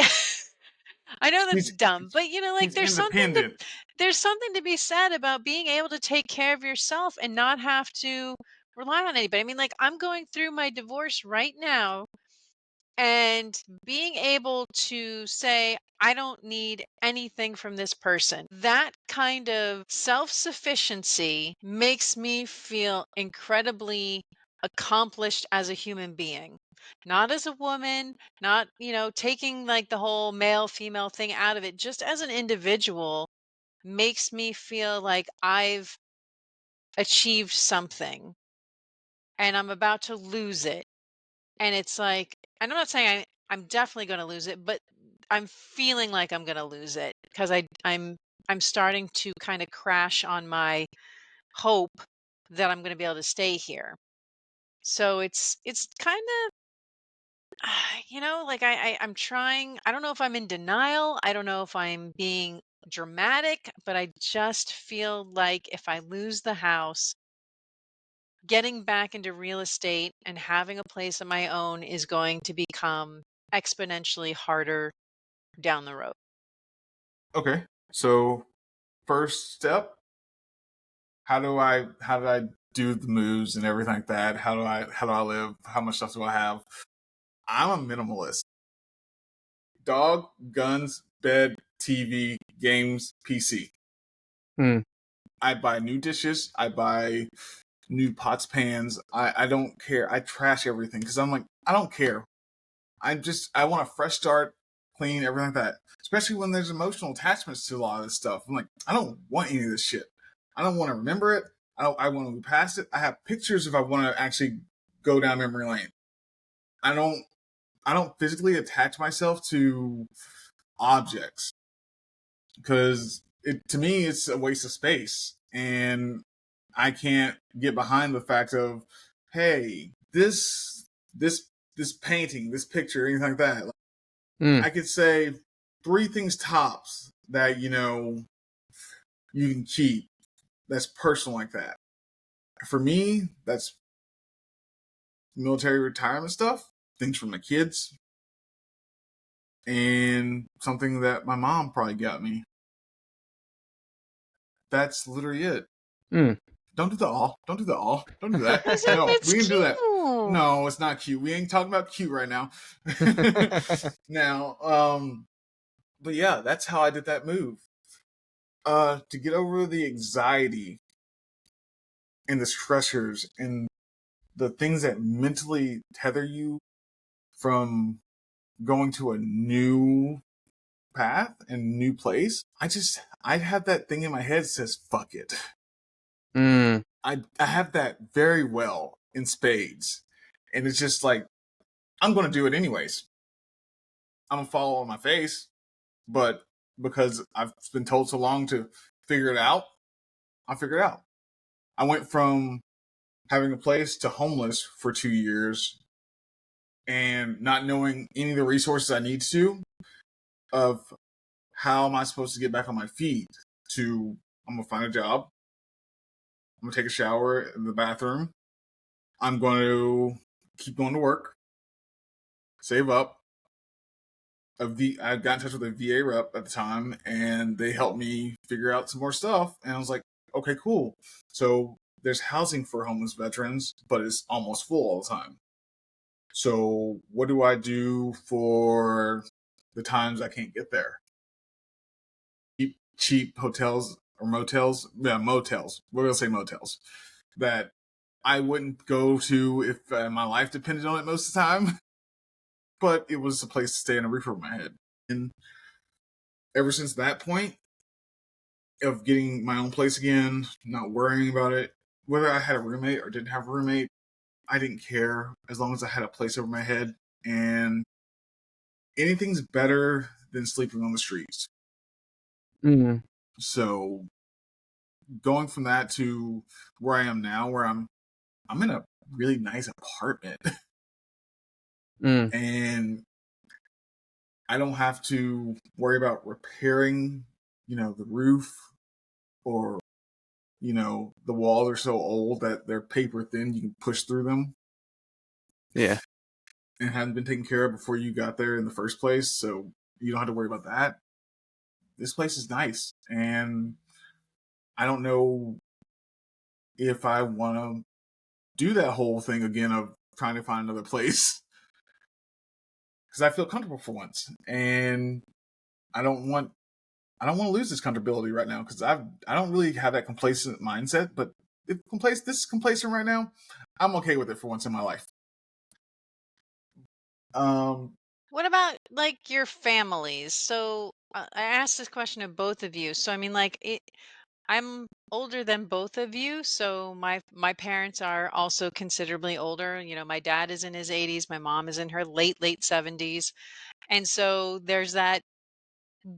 I know that's he's dumb, but like he's independent. there's something to be said about being able to take care of yourself and not have to rely on anybody. I mean, like I'm going through my divorce right now, and being able to say, I don't need anything from this person, that kind of self sufficiency makes me feel incredibly accomplished as a human being. Not as a woman, not, taking like the whole male female thing out of it, just as an individual makes me feel like I've achieved something and I'm about to lose it. And it's like, and I'm not saying I'm definitely going to lose it, but I'm feeling like I'm going to lose it because I'm starting to kind of crash on my hope that I'm going to be able to stay here. So it's kind of like I'm trying. I don't know if I'm in denial. I don't know if I'm being dramatic, but I just feel like if I lose the house, getting back into real estate and having a place of my own is going to become exponentially harder down the road. Okay, so first step, how do I do the moves and everything like that? How do I live? How much stuff do I have? I'm a minimalist. Dog, guns, bed, TV, games, PC. mm, I buy new dishes. I buy new pots, pans. I don't care. I trash everything because I'm like, I don't care. I want a fresh start, clean, everything like that. Especially when there's emotional attachments to a lot of this stuff. I'm like, I don't want any of this shit. I don't want to remember it. I want to move past it. I have pictures if I want to actually go down memory lane. I don't physically attach myself to objects because to me it's a waste of space, and I can't get behind the fact of, hey, this painting, this picture, anything like that. mm, I could say three things tops that you can keep that's personal like that. For me, that's military retirement stuff, things from my kids, and something that my mom probably got me. That's literally it. mm. Don't do the all. Don't do the all. Don't do that. As if No, it's we can do that. cute. No, it's not cute. We ain't talking about cute right now. Now, but yeah, that's how I did that move. To get over the anxiety and the stressors and the things that mentally tether you from going to a new path and new place. I have that thing in my head that says fuck it. Mm, I have that very well in spades. And it's just like, I'm gonna do it anyways. I'm gonna fall on my face, but because I've been told so long to figure it out, I'll figure it out. I went from having a place to homeless for 2 years and not knowing any of the resources I need to, of how am I supposed to get back on my feet, to I'm gonna find a job, I'm gonna take a shower in the bathroom, I'm going to keep going to work, save up. I got in touch with a VA rep at the time, and they helped me figure out some more stuff. And I was like, okay, cool. So there's housing for homeless veterans, but it's almost full all the time. So what do I do for the times I can't get there? Cheap hotels or motels? Yeah, motels. We're gonna say motels. that I wouldn't go to if my life depended on it most of the time. But it was a place to stay and a roof over my head. And ever since that point of getting my own place again, not worrying about it, whether I had a roommate or didn't have a roommate, I didn't care as long as I had a place over my head. And anything's better than sleeping on the streets. Mm. So going from that to where I am now, where I'm in a really nice apartment. And I don't have to worry about repairing, the roof, or, the walls are so old that they're paper thin, you can push through them. Yeah. And hadn't been taken care of before you got there in the first place, so you don't have to worry about that. This place is nice, and I don't know if I want to do that whole thing again of trying to find another place, because I feel comfortable for once, and I don't want to lose this comfortability right now, because I don't really have that complacent mindset. But if this is complacent right now, I'm okay with it for once in my life. What about like your families? So I asked this question of both of you. So I mean, I'm older than both of you, so my parents are also considerably older. My dad is in his 80s, my mom is in her late 70s. And so there's that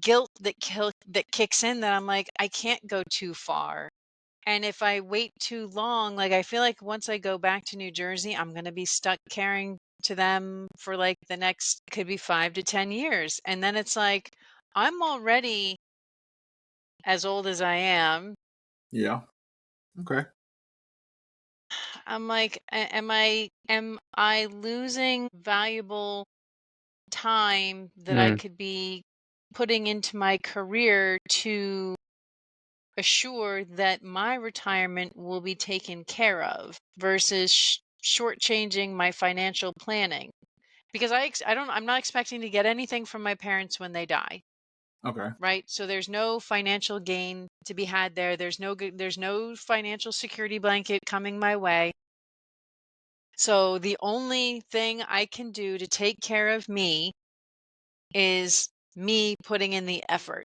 guilt that kicks in, that I'm like, I can't go too far. And if I wait too long, like I feel like once I go back to New Jersey, I'm going to be stuck caring to them for like the next, could be 5 to 10 years. And then it's like, I'm already as old as I am. Yeah. Okay. I'm like, am I losing valuable time that I could be putting into my career to assure that my retirement will be taken care of, versus shortchanging my financial planning? Because I'm not expecting to get anything from my parents when they die. Okay. Right? So there's no financial gain to be had there. There's no financial security blanket coming my way. So the only thing I can do to take care of me is me putting in the effort.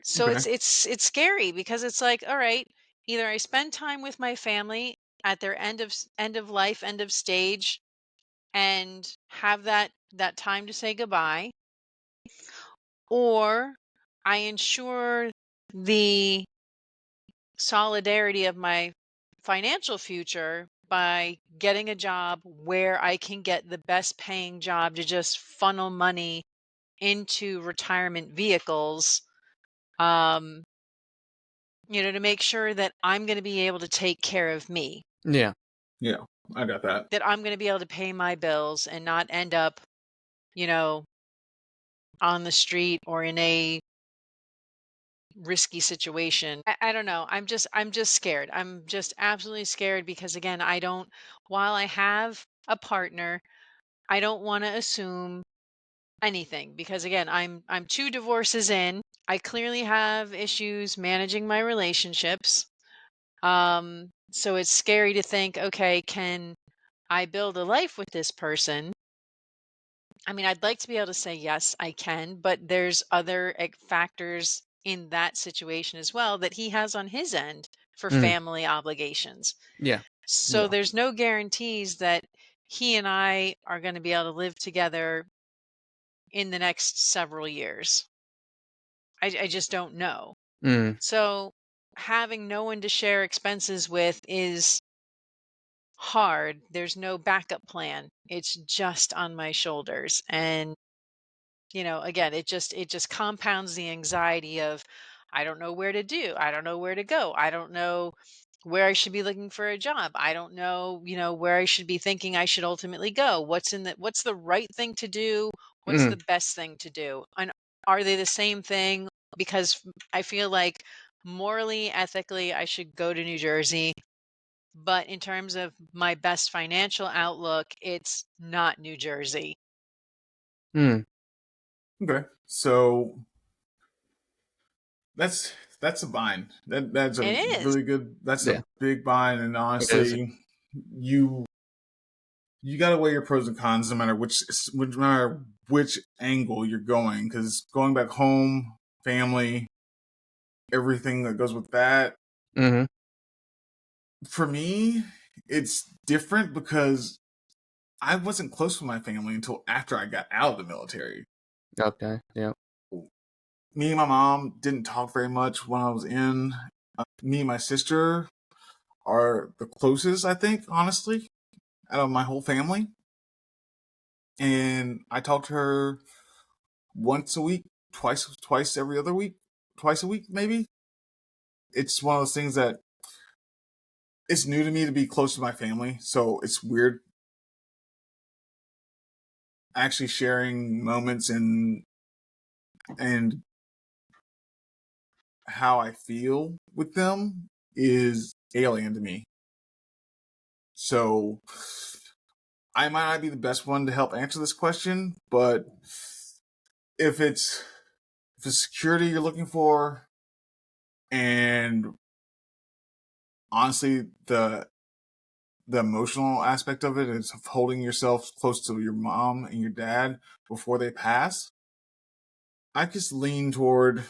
So Okay. it's scary, because it's like, all right, either I spend time with my family at their end of life, end of stage, and have that time to say goodbye, or I ensure the solidarity of my financial future by getting a job where I can get the best paying job to just funnel money into retirement vehicles, to make sure that I'm going to be able to take care of me. Yeah. Yeah, I got that. That I'm going to be able to pay my bills and not end up, on the street or in a risky situation. I don't know. I'm just scared. I'm just absolutely scared, because again, while I have a partner, I don't want to assume anything, because again, I'm 2 divorces in. I clearly have issues managing my relationships. So it's scary to think, okay, can I build a life with this person? I mean, I'd like to be able to say, yes, I can, but there's other factors in that situation as well that he has on his end for family obligations. Yeah. So Yeah. there's no guarantees that he and I are going to be able to live together in the next several years. I just don't know. So having no one to share expenses with is hard. There's no backup plan. It's just on my shoulders. And again, it just compounds the anxiety of, I don't know where to do. I don't know where to go. I don't know where I should be looking for a job. I don't know, where I should be thinking I should ultimately go. What's the right thing to do? What's the best thing to do? And are they the same thing? Because I feel like morally, ethically, I should go to New Jersey. But in terms of my best financial outlook, it's not New Jersey. Okay. So that's that's a bind. That's a It is. really good. That's Yeah. a big bind, and honestly, you got to weigh your pros and cons no matter which angle you're going. Because going back home, family, everything that goes with that. Mm-hmm. For me, it's different because I wasn't close with my family until after I got out of the military. Okay. Yeah. Me and my mom didn't talk very much when I was in. Me and my sister are the closest, I think, honestly, out of my whole family. And I talk to her once a week, twice every other week, twice a week, maybe. It's one of those things that it's new to me to be close to my family, so it's weird actually sharing moments and how I feel with them is alien to me. So I might not be the best one to help answer this question, but if it's security you're looking for, and honestly the emotional aspect of it is holding yourself close to your mom and your dad before they pass, I just lean toward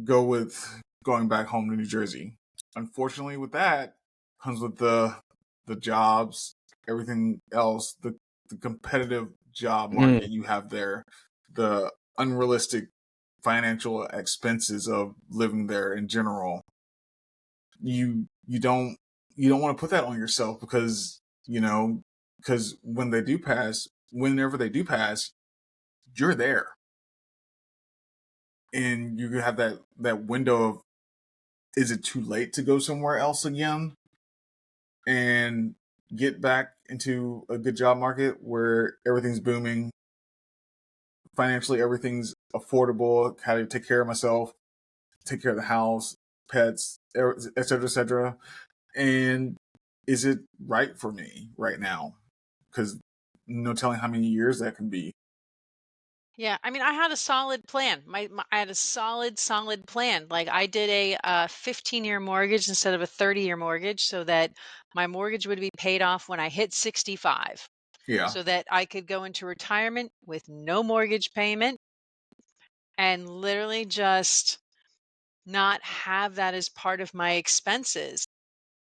go with going back home to New Jersey. Unfortunately, with that comes with the jobs, everything else, the competitive job market you have there, the unrealistic financial expenses of living there in general. You don't want to put that on yourself because when they do pass, whenever they do pass, you're there, and you have that window of, is it too late to go somewhere else again and get back into a good job market where everything's booming financially, everything's affordable, how to take care of myself, take care of the house, pets, et cetera, and is it right for me right now? Because no telling how many years that can be. Yeah, I mean, I had a solid plan. I had a solid plan. Like I did a 15-year mortgage instead of a 30-year mortgage, so that my mortgage would be paid off when I hit 65, Yeah. so that I could go into retirement with no mortgage payment and literally just not have that as part of my expenses.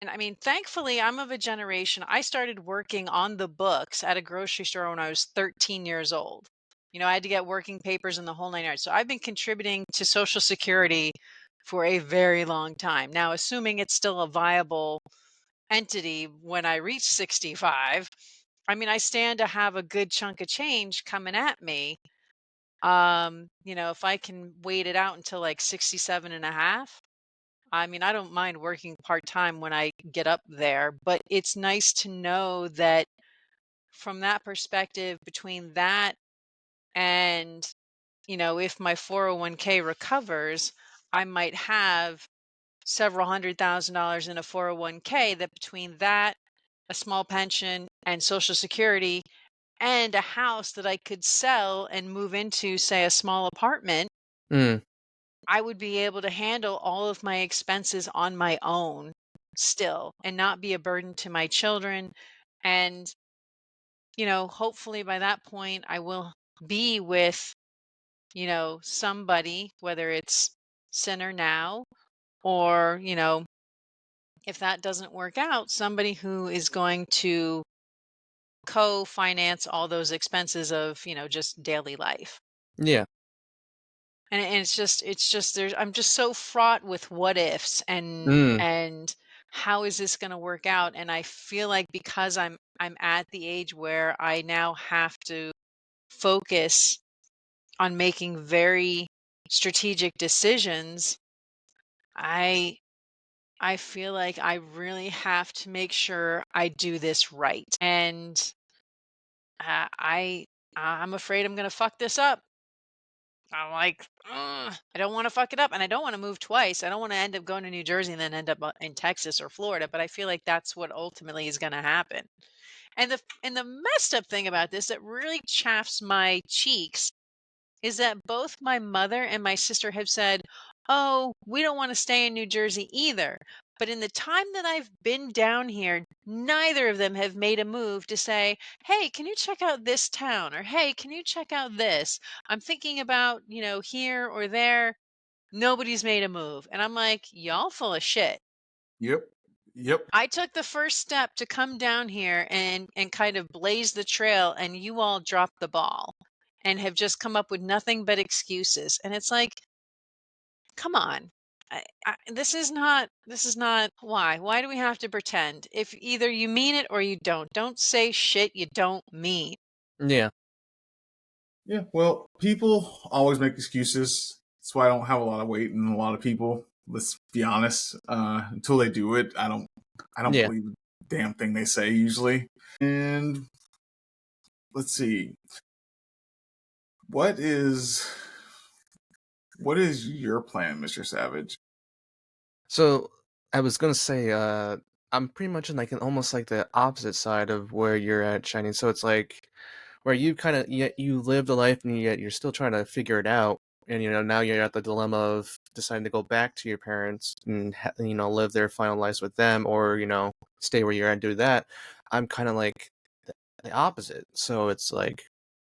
And I mean, thankfully, I'm of a generation. I started working on the books at a grocery store when I was 13 years old. I had to get working papers and the whole nine yards. So I've been contributing to Social Security for a very long time. Now, assuming it's still a viable entity when I reach 65, I mean, I stand to have a good chunk of change coming at me. If I can wait it out until like 67 and a half, I mean, I don't mind working part-time when I get up there, but it's nice to know that from that perspective, between that and, if my 401k recovers, I might have several $100,000 in a 401k, that between that, a small pension, and Social Security, and a house that I could sell and move into, say, a small apartment, I would be able to handle all of my expenses on my own still and not be a burden to my children. And, hopefully by that point, I will be with, somebody, whether it's Center Now or, if that doesn't work out, somebody who is going to co-finance all those expenses of, just daily life. Yeah. And it's just there's I'm just so fraught with what ifs Mm. and how is this going to work out? And I feel like because I'm at the age where I now have to focus on making very strategic decisions, I I feel like I really have to make sure I do this right. And I'm afraid I'm going to fuck this up. I'm like, "Ugh, I don't want to fuck it up, and I don't want to move twice. I don't want to end up going to New Jersey and then end up in Texas or Florida." But I feel like that's what ultimately is going to happen. And the messed up thing about this that really chafes my cheeks is that both my mother and my sister have said, oh, we don't want to stay in New Jersey either. But in the time that I've been down here, neither of them have made a move to say, hey, can you check out this town? Or hey, can you check out this? I'm thinking about, here or there. Nobody's made a move. And I'm like, y'all full of shit. Yep. Yep. I took the first step to come down here and kind of blaze the trail, and you all dropped the ball and have just come up with nothing but excuses. And it's like, come on. This is not why do we have to pretend? If either you mean it or you don't say shit you don't mean. Yeah. Yeah. Well, people always make excuses. That's why I don't have a lot of weight in a lot of people. Let's be honest. Until they do it, I don't Yeah. believe a damn thing they say usually. And let's see. What is your plan, Mr. Savage? So I was gonna say, I'm pretty much in like almost like the opposite side of where you're at, Shiny. So it's like where you kind of yet you lived a life and yet you're still trying to figure it out, and now you're at the dilemma of deciding to go back to your parents and live their final lives with them, or stay where you're at and do that. I'm kind of like the opposite. So it's like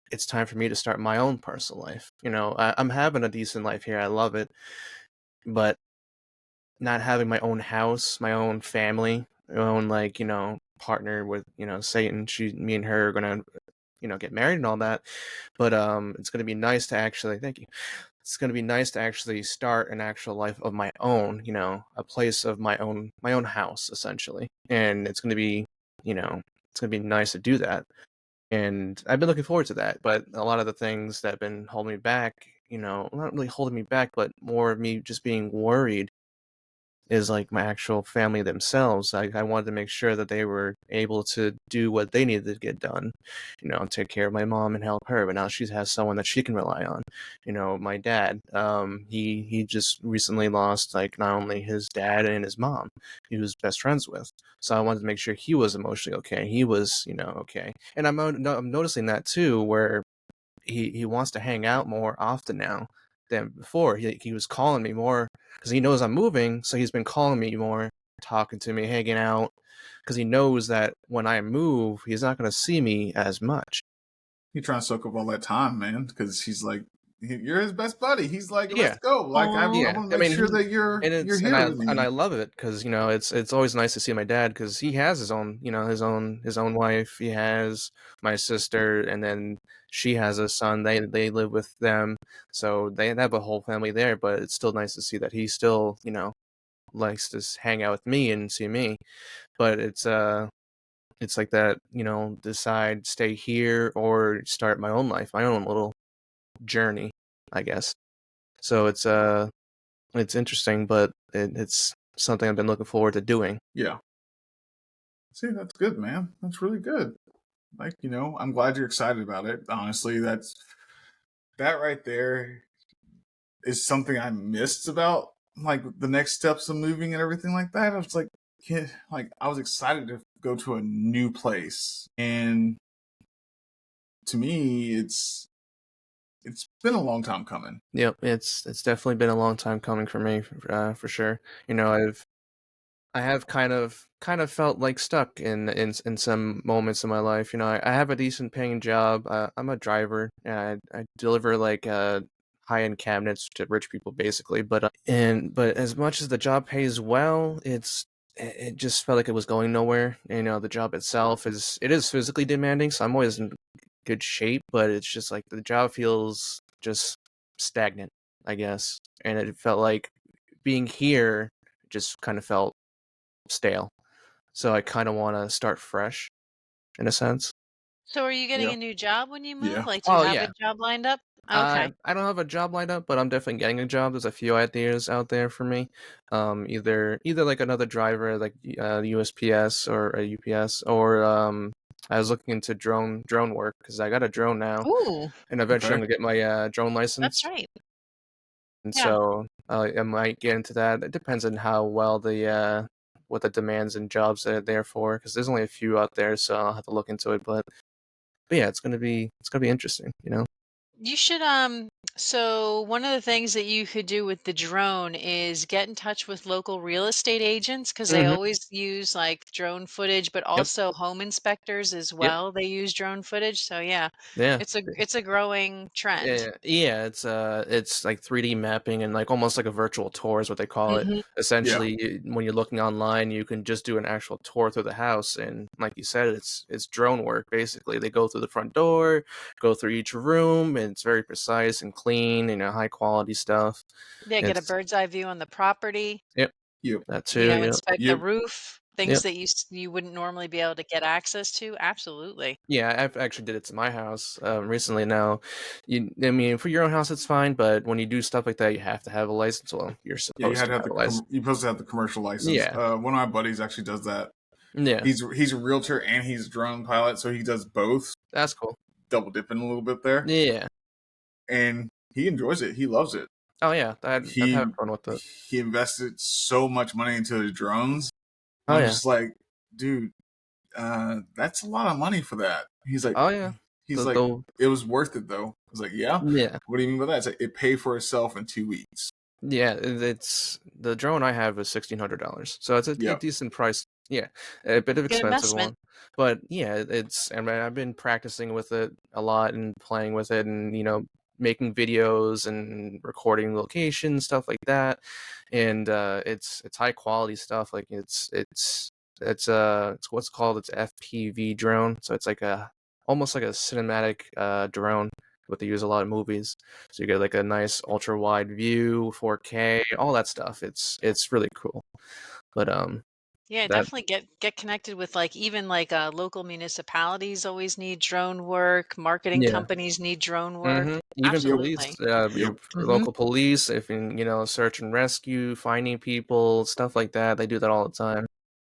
it's time for me to start my own personal life. I'm having a decent life here. I love it, but not having my own house, my own family, my own partner with Satan. Me and her are gonna get married and all that. But it's gonna be nice to actually thank you. It's gonna be nice to actually start an actual life of my own. A place of my own house essentially, and it's gonna be it's gonna be nice to do that. And I've been looking forward to that. But a lot of the things that have been holding me back, not really holding me back, but more of me just being worried is like my actual family themselves. I wanted to make sure that they were able to do what they needed to get done, take care of my mom and help her. But now she has someone that she can rely on. My dad, he just recently lost like not only his dad and his mom, he was best friends with. So I wanted to make sure he was emotionally okay. He was, okay. And I'm noticing that too, where he wants to hang out more often now than before. He was calling me more because he knows I'm moving, so he's been calling me more, talking to me, hanging out, because he knows that when I move, he's not going to see me as much. He's trying to soak up all that time, man, because he's like, you're his best buddy. He's like, Yeah. let's go. Like, I want to make sure that you're here with me. And I love it because it's always nice to see my dad because he has his own his own wife. He has my sister, and then she has a son. They live with them, so they have a whole family there. But it's still nice to see that he still likes to hang out with me and see me. But it's like that, decide stay here or start my own life, my own little journey, I guess. So it's interesting, but it's something I've been looking forward to doing. Yeah. See, that's good, man. That's really good. Like, I'm glad you're excited about it. Honestly, that right there is something I missed about like the next steps of moving and everything like that. I was like, I was excited to go to a new place, and to me, it's been a long time coming. Yep, it's definitely been a long time coming for me, for sure. I have kind of felt like stuck in some moments in my life. I have a decent paying job. I'm a driver, and I deliver like high-end cabinets to rich people basically. But as much as the job pays well, it just felt like it was going nowhere. The job itself is physically demanding, so I'm always in good shape, but it's just like the job feels just stagnant, I guess. And it felt like being here just kind of felt stale. So I kind of want to start fresh in a sense. So are you getting a new job when you move? Yeah. Like, do you have a job lined up? Okay. I don't have a job lined up, but I'm definitely getting a job. There's a few ideas out there for me. Either like another driver, like USPS or a UPS, or I was looking into drone work because I got a drone now, Ooh, and eventually Okay. I'm gonna get my drone license. that's right. And Yeah. so I might get into that. It depends on how well the what the demands and jobs are there for, because there's only a few out there, so I'll have to look into it. But yeah, it's gonna be interesting. You should So, one of the things that you could do with the drone is get in touch with local real estate agents because they Hmm. always use like drone footage, but Yep. also home inspectors as Yep. well. They use drone footage. So, yeah, Yeah. it's a growing trend. Yeah, it's like 3D mapping and like almost like a virtual tour is what they call it. Hmm. Yeah. Essentially, when you're looking online, you can just do an actual tour through the house, and like you said, it's drone work basically. They go through the front door, go through each room, and it's very precise and clean, high quality stuff. Yeah, get a It's bird's eye view on the property. Yep, Yep. that too. Yep, Inspect the Yep. roof, things yep. that you wouldn't normally be able to get access to. Absolutely. Yeah, I've actually did it to my house recently. Now, I mean, for your own house, it's fine, but when you do stuff like that, you have to have a license. Well, you're Yeah, you supposed had to to have have a license. you're supposed to have the commercial license. Yeah, One of my buddies actually does that. yeah, He's a realtor and he's a drone pilot, so he does both, that's cool. double dipping a little bit there, Yeah. and he enjoys it. He loves it. Oh yeah, I'm He having fun with it. he invested so much money into the drones. Oh I'm yeah, just like, dude, that's a lot of money for that. oh yeah. He's The like, the it was worth it though. I was like, yeah. yeah, What do you mean by that? It's like, it paid for itself in 2 weeks. yeah. It's the drone I have is $1,600, so it's a Yep. decent price. Yeah, a bit of Good expensive investment. one, but yeah, I mean, I've been practicing with it a lot and playing with it, and making videos and recording locations, stuff like that, and it's high quality stuff. Like it's what's called it's FPV drone, so it's like a almost like a cinematic drone, what they use a lot in movies. So you get like a nice ultra wide view, 4K, all that stuff. It's really cool. But Yeah, that definitely get connected with like even like local municipalities always need drone work, marketing yeah. companies need drone work. Even Yep. police, Absolutely. Yep. your Hmm. local police, if search and rescue, finding people, stuff like that, they do that all the time.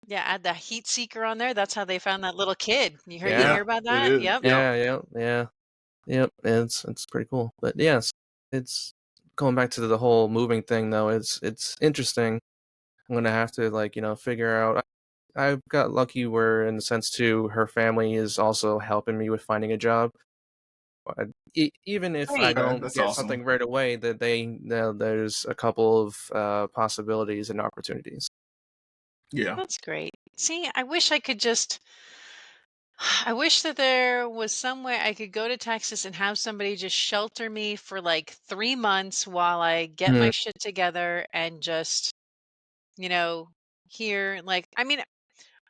Yeah, add the heat seeker on there. That's how they found that little kid. You Yeah, hear Yeah, about it that? is. Yep. Yep. yeah. Yep, it's pretty cool. But yes, it's going back to the whole moving thing though. It's interesting. I'm gonna have to figure out. I've got lucky where, in the sense too, her family is also helping me with finding a job. Even if I Great. Okay, don't that's get awesome. something right away, that there's a couple of possibilities and opportunities. Yeah. That's great. See, I wish I could just I wish that there was some way I could go to Texas and have somebody just shelter me for like 3 months while I get Hmm. my shit together and just, you know, here. Like, I mean,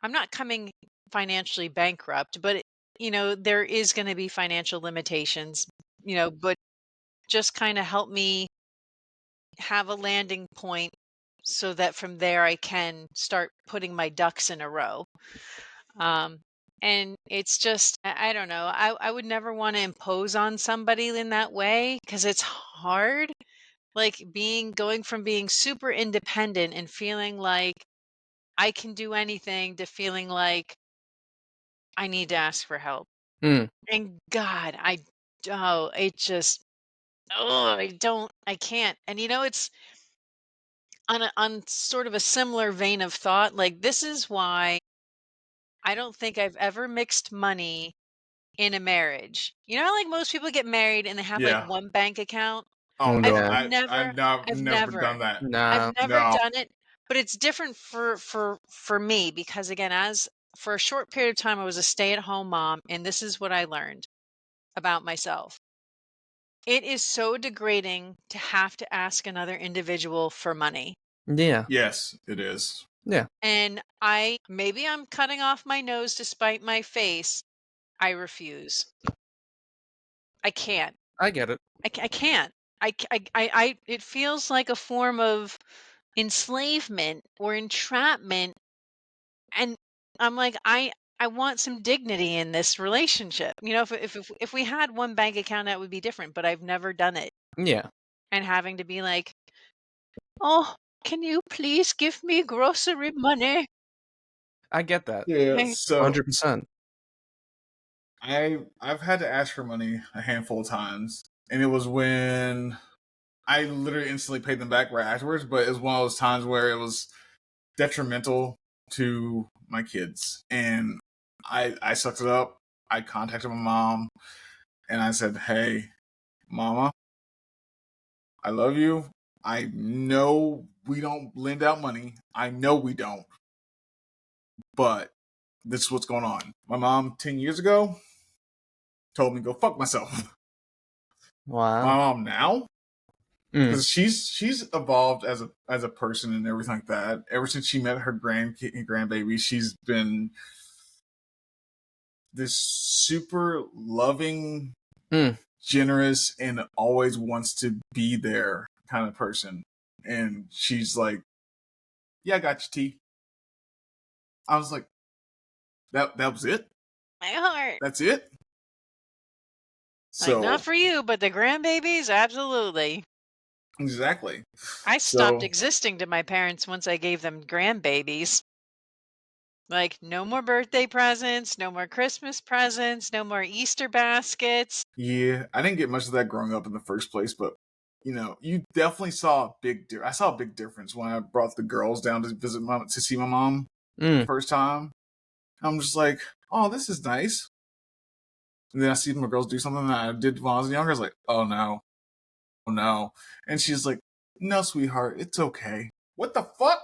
I'm not coming financially bankrupt, but there is going to be financial limitations, but just kind of help me have a landing point so that from there I can start putting my ducks in a row. Um, and it's just, I don't know. I would never want to impose on somebody in that way because it's hard. Like going from being super independent and feeling like I can do anything to feeling like I need to ask for help. Hmm. And God, oh, it just, oh, I can't. And it's on sort of a similar vein of thought. Like, this is why I don't think I've ever mixed money in a marriage. Like most people get married and they have like Yeah. one bank account. Oh no, I've Yeah. never, I've I've never never, done that. I've Nah. never No. done it, but it's different for me because again, as for a short period of time, I was a stay-at-home mom, and this is what I learned about myself. It is so degrading to have to ask another individual for money. Yeah. Yes, it is. Yeah. And maybe I'm cutting off my nose to spite my face. I refuse. I can't. I get it. I can't. It feels like a form of enslavement or entrapment. And I'm like, I want some dignity in this relationship. If we had one bank account, that would be different, but I've never done it. Yeah. And having to be like, oh, can you please give me grocery money? I get that. Yeah. I, So 100%. I've had to ask for money a handful of times, and it was when I literally instantly paid them back right afterwards. But it was one of those times where it was detrimental to my kids, and I sucked it up. I contacted my mom, and I said, "Hey, Mama, I love you. I know we don't lend out money. I know we don't. But this is what's going on. My mom 10 years ago told me to go fuck myself. Wow. My mom now, because she's evolved as a person and everything like that. Ever since she met her grandbaby, she's been this super loving, generous, and always wants to be there kind of person. And she's like, "Yeah, I got your tea." I was like, "That was it? My heart. That's it?" Like, not for you, but the grandbabies, absolutely. Exactly. I stopped existing to my parents once I gave them grandbabies. Like, no more birthday presents, no more Christmas presents, no more Easter baskets. Yeah, I didn't get much of that growing up in the first place, but you definitely saw a big I saw a big difference when I brought the girls down to visit to see my mom the first time. I'm just like, oh, this is nice. And then I see my girls do something that I did when I was younger. I was like, oh no. Oh no. And she's like, no, sweetheart, it's okay. What the fuck?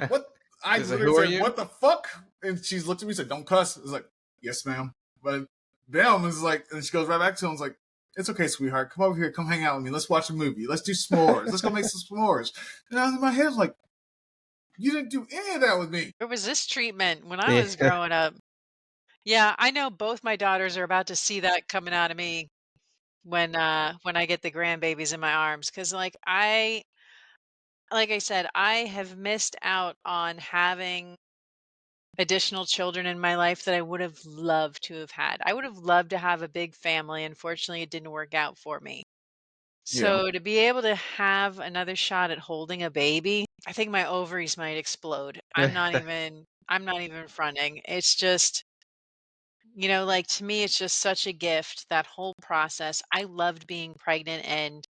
What? I literally said, what the fuck? And she's looked at me and said, don't cuss. I was like, yes, ma'am. But Bam is like, and she goes right back to him and is like, it's okay, sweetheart. Come over here. Come hang out with me. Let's watch a movie. Let's do s'mores. Let's go make some s'mores. And I was in my head like, you didn't do any of that with me. Where was this treatment when I was growing up? Yeah, I know both my daughters are about to see that coming out of me when I get the grandbabies in my arms. Because like I said, I have missed out on having additional children in my life that I would have loved to have had. I would have loved to have a big family. Unfortunately, it didn't work out for me. So to be able to have another shot at holding a baby, I think my ovaries might explode. I'm not even fronting. It's just, like to me, it's just such a gift, that whole process. I loved being pregnant and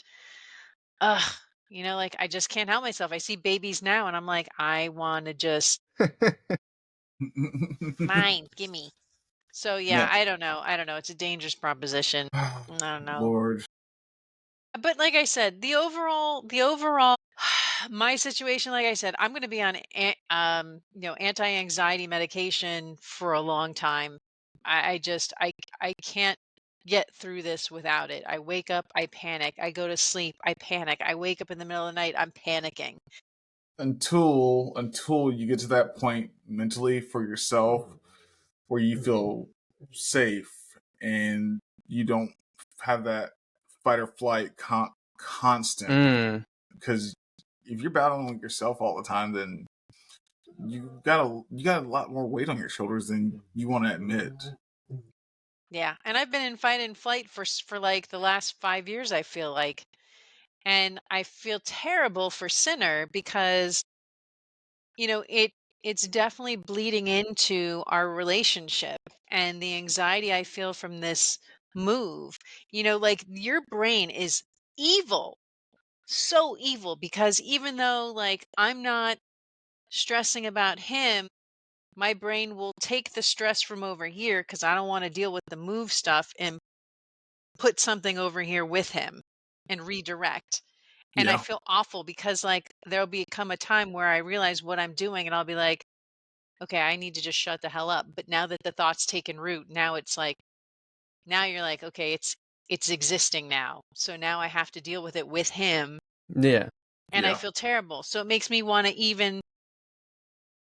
like I just can't help myself. I see babies now and I'm like, I want to just mine, gimme. So yeah, I don't know. It's a dangerous proposition. I don't know. Lord. But like I said, the overall my situation, like I said, I'm going to be on anti-anxiety medication for a long time. I can't get through this without it. I wake up, I panic. I go to sleep, I panic. I wake up in the middle of the night, I'm panicking. Until you get to that point mentally for yourself where you feel safe and you don't have that fight or flight constant. Because if you're battling with yourself all the time, then you got a lot more weight on your shoulders than you want to admit. Yeah, and I've been in fight and flight for like the last 5 years, I feel like. And I feel terrible for Sinner because it's definitely bleeding into our relationship and the anxiety I feel from this move. Like your brain is evil. So evil because even though like I'm not stressing about him, my brain will take the stress from over here because I don't want to deal with the move stuff and put something over here with him and redirect. And I feel awful because like there'll become a time where I realize what I'm doing and I'll be like, okay, I need to just shut the hell up. But now that the thought's taken root, now it's like, now you're like, okay, it's existing now. So now I have to deal with it with him. Yeah. And I feel terrible. So it makes me want to even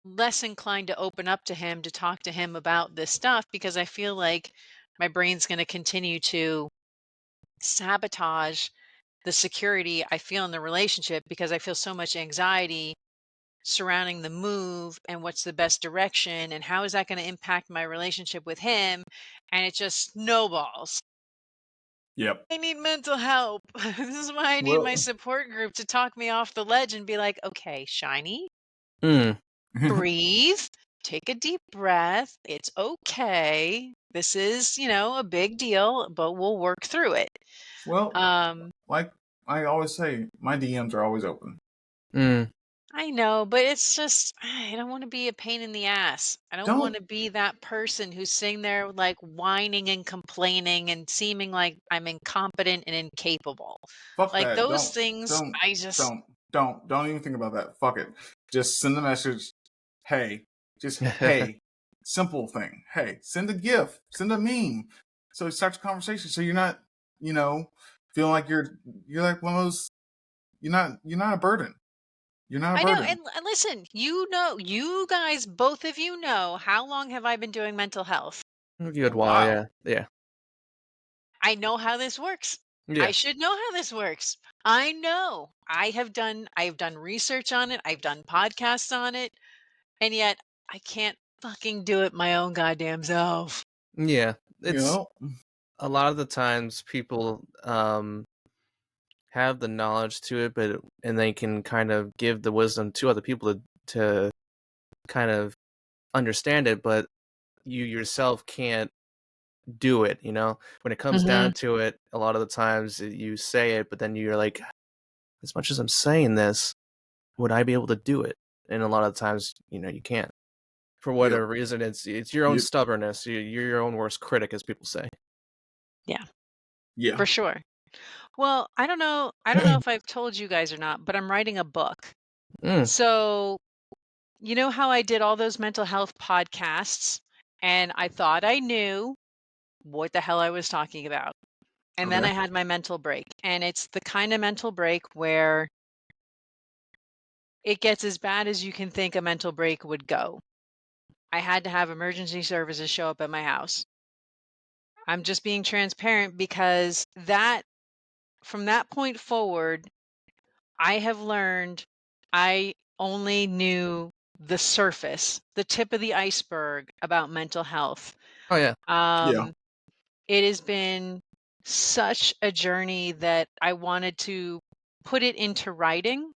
less inclined to open up to him, to talk to him about this stuff, because I feel like my brain's going to continue to sabotage the security I feel in the relationship because I feel so much anxiety surrounding the move and what's the best direction and how is that going to impact my relationship with him, and it just snowballs. Yep. I need mental help. This is why I need my support group to talk me off the ledge and be like, okay, Shiny, breathe, take a deep breath. It's okay. This is, a big deal, but we'll work through it. Well, like I always say, my DMs are always open. I know, but it's just I don't want to be a pain in the ass. I don't want Don't to be that person who's sitting there like whining and complaining and seeming like I'm incompetent and incapable. fuck Like that. those things, Don't I just don't even think about that. Fuck it. Just send the message. Hey, just hey, simple thing. Hey, send a GIF, send a meme. So it starts a conversation. So you're not, you know, feeling like you're like one of those. You're not a burden. You're not a I know. burden. And listen, you know, you guys, both of you know, how long have I been doing mental health? A A good while, while. yeah, yeah, I know how this works. I yeah, should know how this works. I know. I've done research on it. I've done podcasts on it. And yet I can't fucking do it my own goddamn self. yeah. You It's know. a lot of the times people have the knowledge to it, but and they can kind of give the wisdom to other people to kind of understand it, but you yourself can't do it, you know? When it comes Mhm. down to it, a lot of the times you say it, but then you're like, as much as I'm saying this, would I be able to do it? And a lot of times, you know, you can't. For Yep. whatever reason, it's your own Yep. stubbornness. You're your own worst critic, as people say. Yeah, Yeah. for sure. Well, I don't know if I've told you guys or not, but I'm writing a book. Mm, So, you know how I did all those mental health podcasts and I thought I knew what the hell I was talking about. And then Okay. I had my mental break. And it's the kind of mental break where it gets as bad as you can think a mental break would go. I had to have emergency services show up at my house. I'm just being transparent because that from that point forward, I have learned I only knew the surface, the tip of the iceberg about mental health. oh yeah. Yeah. Um, it has been such a journey that I wanted to put it into writing.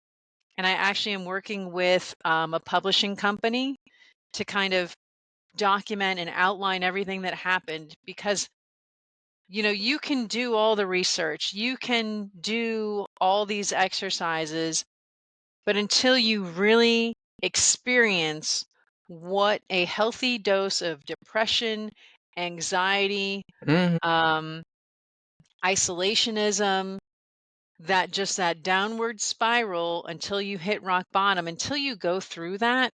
And I actually am working with a publishing company to kind of document and outline everything that happened because you can do all the research, you can do all these exercises, but until you really experience what a healthy dose of depression, anxiety, Hmm. um, isolationism, that downward spiral until you hit rock bottom, until you go through that,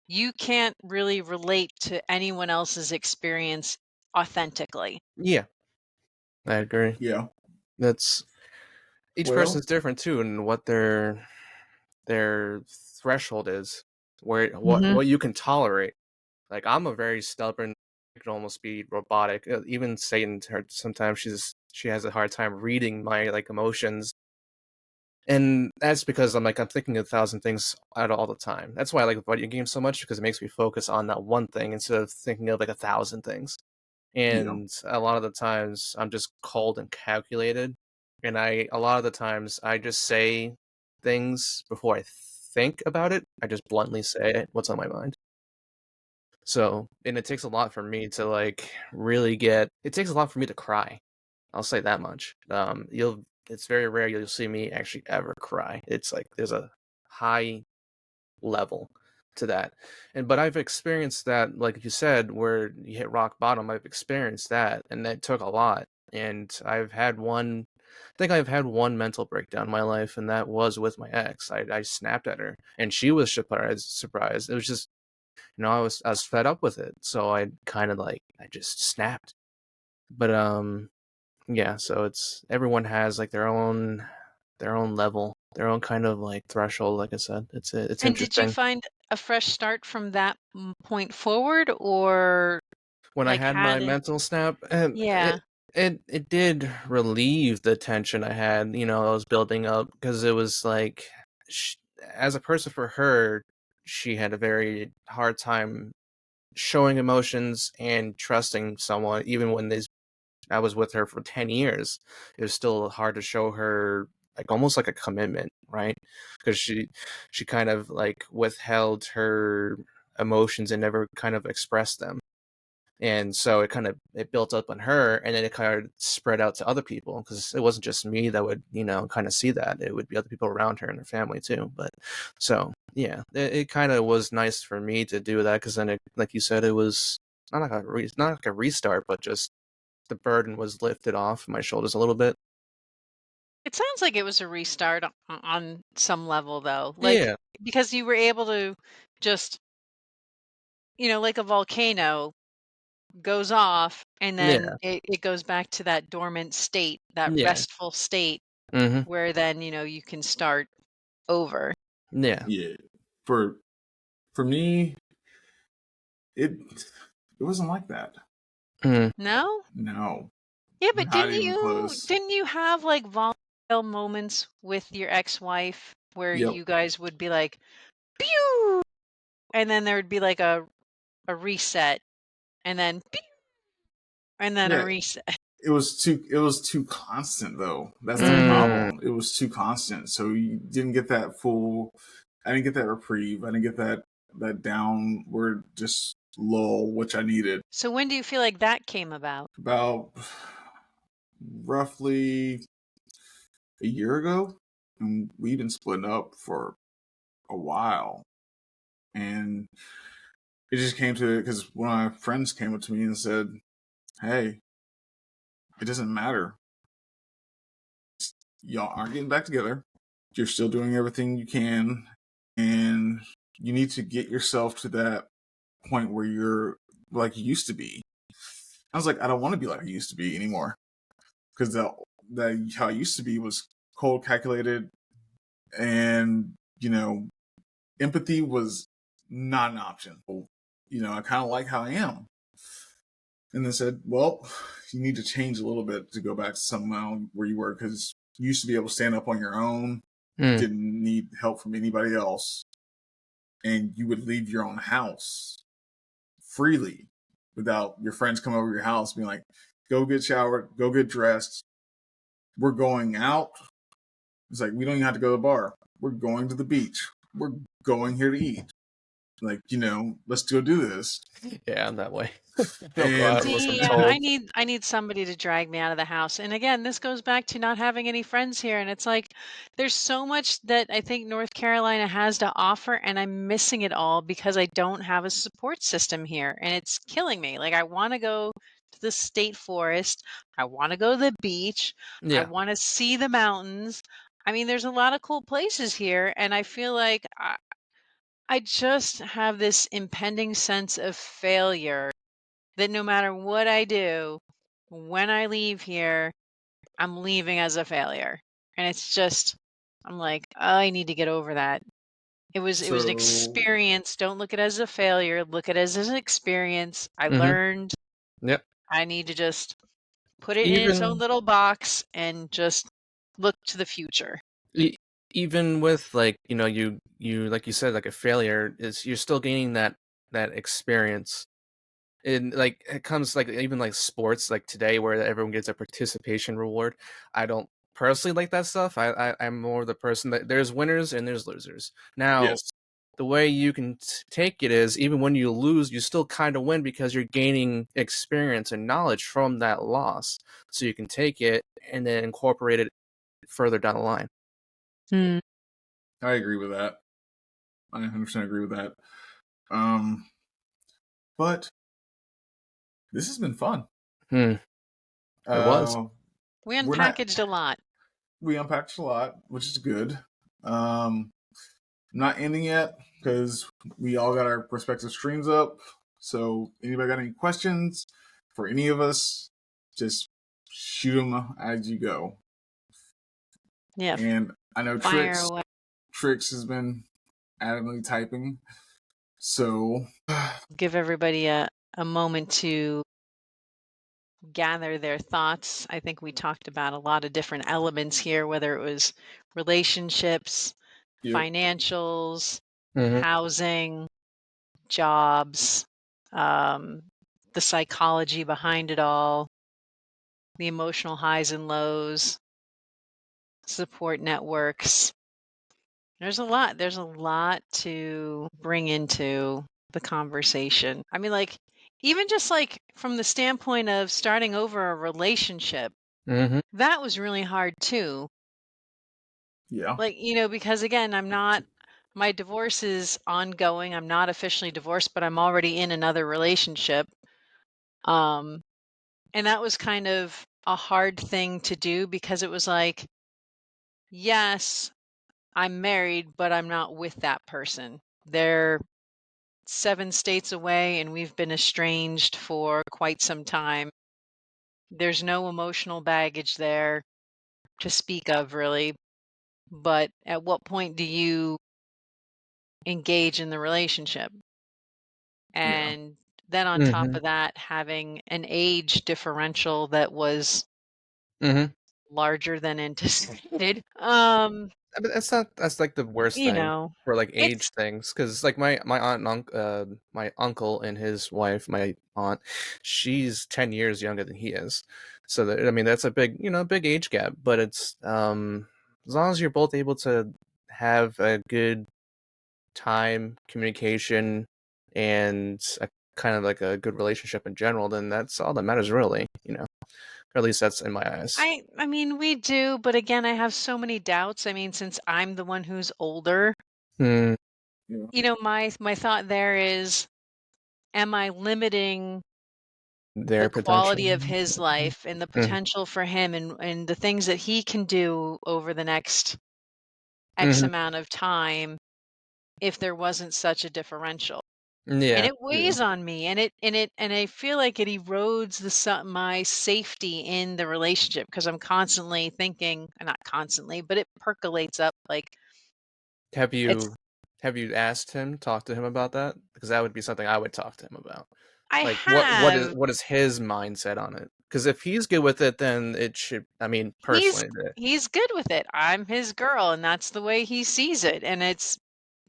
you can't really relate to anyone else's experience authentically. Yeah, I agree. Yeah. That's each Well. person's different too, and what their threshold is, where Mhm. what you can tolerate. Like I'm a very stubborn. I can almost be robotic. Even Satan, her sometimes she has a hard time reading my like emotions, and that's because I'm thinking 1,000 things out all the time. That's why I like video games so much because it makes me focus on that one thing instead of thinking of like 1,000 things. Yeah. And a lot of the times I'm just cold and calculated, and a lot of the times I just say things before I think about it. I just bluntly say what's on my mind. So, and it takes a lot for me to like really get. It takes a lot for me to cry. I'll say that much. You'll. It's very rare you'll see me actually ever cry. It's like there's a high level to that, and but I've experienced that, like you said, where you hit rock bottom. I've experienced that, and that took a lot. And I've had one. I think I've had one mental breakdown in my life, and that was with my ex. I snapped at her, and she was surprised. Surprised. It was just I was fed up with it, so I kind of like I just snapped. But yeah, so it's everyone has like their own level, their own kind of like threshold. Like I said, it's And did you interesting. find a fresh start from that point forward, or When I like had how my did? mental snap, and Yeah. it did relieve the tension I had. I was building up because it was like, sh as a person for her, she had a very hard time showing emotions and trusting someone, even when I was with her for 10 years. It was still hard to show her like almost like a commitment, right? Because she kind of like withheld her emotions and never kind of expressed them. And so it built up on her, and then it kind of spread out to other people, because it wasn't just me that would, kind of see that. It would be other people around her and her family too. But so yeah, it kind of was nice for me to do that, because then it, like you said, it was not like a restart, but just the burden was lifted off my shoulders a little bit. It sounds like it was a restart on some level, though. Yeah. Because you were able to just, like a volcano goes off and then Yeah. it goes back to that dormant state, that Yeah. restful state, Mm-hmm. where then, you can start over. Yeah. Yeah. For me, it wasn't like that. Mm. No? No. Yeah, but Not even close. didn't you have like volatile moments with your ex-wife where Yep. you guys would be like, pew, and then there would be like a reset, and then pew, and then a Yeah. reset. It was too constant though. That's the Mm. problem. It was too constant. So you didn't get that full. I didn't get that reprieve. I didn't get that downward just lull, which I needed. So when do you feel like that came about? About roughly a year ago, and we'd been splitting up for a while, and it just came to it because one of my friends came up to me and said, "Hey, it doesn't matter. Y'all aren't getting back together. You're still doing everything you can, and you need to get yourself to that point where you're like you used to be." I was like, I don't want to be like I used to be anymore, because that how I used to be was cold, calculated, and empathy was not an option. I kind of like how I am. And they said, well, you need to change a little bit to go back to somehow where you were, because you used to be able to stand up on your own, didn't need help from anybody else, and you would leave your own house freely without your friends coming over your house being like, go get showered, go get dressed. We're going out. It's like, we don't even have to go to the bar. We're going to the beach. We're going here to eat. Like, let's go do this. Yeah, I'm that way. See, I need somebody to drag me out of the house. And again, this goes back to not having any friends here. And it's like, there's so much that I think North Carolina has to offer, and I'm missing it all because I don't have a support system here, and it's killing me. Like, I want to go to the state forest. I want to go to the beach. I Yeah. want to see the mountains. I mean, there's a lot of cool places here, and I feel like I just have this impending sense of failure that no matter what I do, when I leave here, I'm leaving as a failure. And it's just, I'm like, I need to get over that. It was an So, experience. Don't look at it as a failure. Look at it as an experience. I learned. Yep. I need to just put it in its own little box and just look to the future. Even with like, you like you said, like a failure is, you're still gaining that experience. And like it comes like even like sports, like today, where everyone gets a participation reward. I don't personally like that stuff. I'm more the person that there's winners and there's losers. Now, yes. the way you can take it is, even when you lose, you still kind of win, because you're gaining experience and knowledge from that loss. So you can take it and then incorporate it further down the line. I agree with that. I 100% agree with that. But this has been fun. It was. We unpackaged a lot. We unpacked a lot, which is good. Not ending yet, because we all got our respective streams up. So anybody got any questions for any of us, just shoot them as you go. Yeah. And I know Trix has been adamantly typing. So give everybody a moment to gather their thoughts. I think we talked about a lot of different elements here, whether it was relationships, financials, housing, jobs, the psychology behind it all, the emotional highs and lows, support networks. There's a lot to bring into the conversation. I mean, like, even just like from the standpoint of starting over a relationship, Mm-hmm. that was really hard too. Yeah. Like, because again, my divorce is ongoing. I'm not officially divorced, but I'm already in another relationship. Um, and that was kind of a hard thing to do because it was like, yes, I'm married, but I'm not with that person. They're 7 states away and we've been estranged for quite some time. There's no emotional baggage there to speak of, really. But at what point do you engage in the relationship? Yeah. And then on top Mm-hmm. of that, having an age differential that was Mm-hmm. larger than anticipated. I mean, that's like the worst You thing know, for like it's age things, because like my aunt and my uncle and his wife, my aunt, she's 10 years younger than he is. So that, I mean, that's a big, big age gap. But it's as long as you're both able to have a good time, communication, and a kind of like a good relationship in general, then that's all that matters, really. Or at least that's in my eyes. I mean, we do, but again, I have so many doubts. I mean, since I'm the one who's older, Mm, Yeah. my thought there is, am I limiting the their potential. quality of his life and the Mm, potential for him and the things that he can do over the next X hmm. amount of time if there wasn't such a differential? And Yeah. it Yeah. weighs on me, and I feel like it erodes my safety in the relationship because I'm constantly thinking, not constantly, but it percolates up like Have it's you have you asked him, talked to him about that? Because that would be something I would talk to him about. I Like, what is have what is his mindset on it? Because if he's good with it, then it should. I mean, he's personally, he's good with it. I'm his girl and that's the way he sees it. And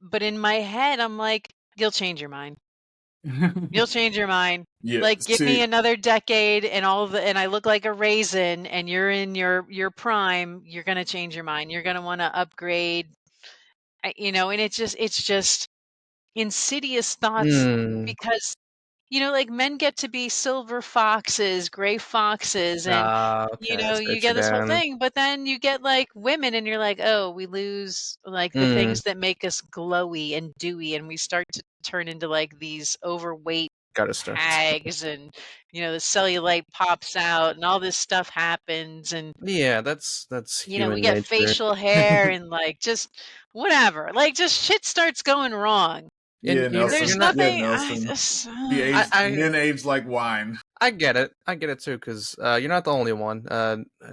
but in my head I'm like, you'll change your mind. You'll change your mind. Yeah. Like, give me See, another decade and I look like a raisin and you're in your prime, you're going to change your mind. You're going to want to upgrade. And it's just insidious thoughts mm, because like men get to be silver foxes, gray foxes, and okay, I you sit you get this whole down. thing, but then you get like women and you're like, "Oh, we lose like the Mm, things that make us glowy and dewy and we start to turn into like these overweight gotta start. hags and the cellulite pops out and all this stuff happens and Yeah, that's we human get nature. facial hair and like just whatever. Like just shit starts going wrong. yeah, And you're There's Nelson. not. Yeah, nothing I Nelson. just The I age I men age like wine. I get it. I get it too, because you're not the only one.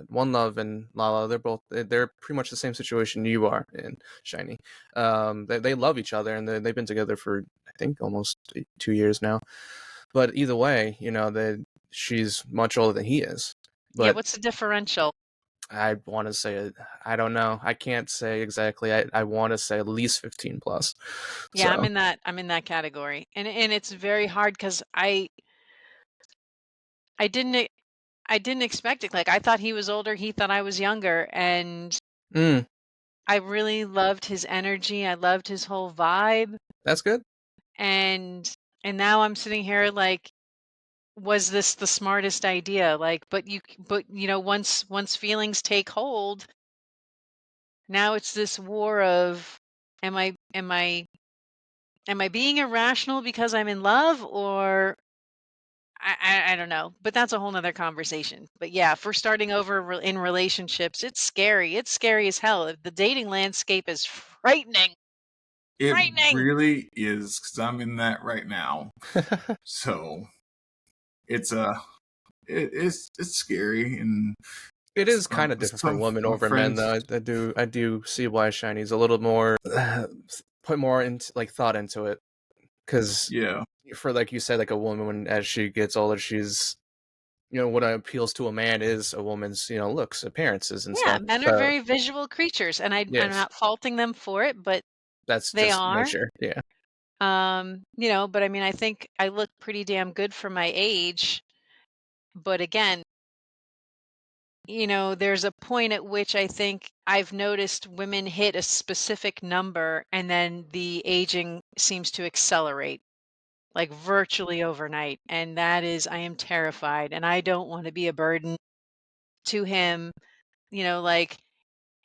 One Love and Lala, they're pretty much the same situation you are in, Shiny. They love each other, and they've been together for, I think, almost 2 years now. But either way, she's much older than he is. yeah, But what's the differential? I want to say, I don't know. I can't say exactly. I want to say at least 15 plus. Yeah, So, I'm in that category. And it's very hard cuz I didn't e- I didn't expect it. Like I thought he was older, he thought I was younger, and mm, I really loved his energy. I loved his whole vibe. that's good. And now I'm sitting here like, was this the smartest idea? Like, but once feelings take hold, now it's this war of, am I being irrational because I'm in love, or I don't know. But that's a whole nother conversation. But yeah, for starting over in relationships, it's scary. It's scary as hell. The dating landscape is frightening. It Frightening. really is because I'm in that right now. So it's it's scary and It is kind of different for some women my over men, friends. though. I do see why Shiny's a little more put more into like thought into it, because Yeah, for like you said, like a woman when as she gets older, she's what appeals to a man is a woman's looks, appearances, and Yeah, stuff. men are So very visual creatures, and I'm yes, not faulting them for it, but that's they just are. nature. Yeah. But I mean, I think I look pretty damn good for my age. But again, there's a point at which I think I've noticed women hit a specific number and then the aging seems to accelerate. like virtually overnight. And that is, I am terrified and I don't want to be a burden to him. Like,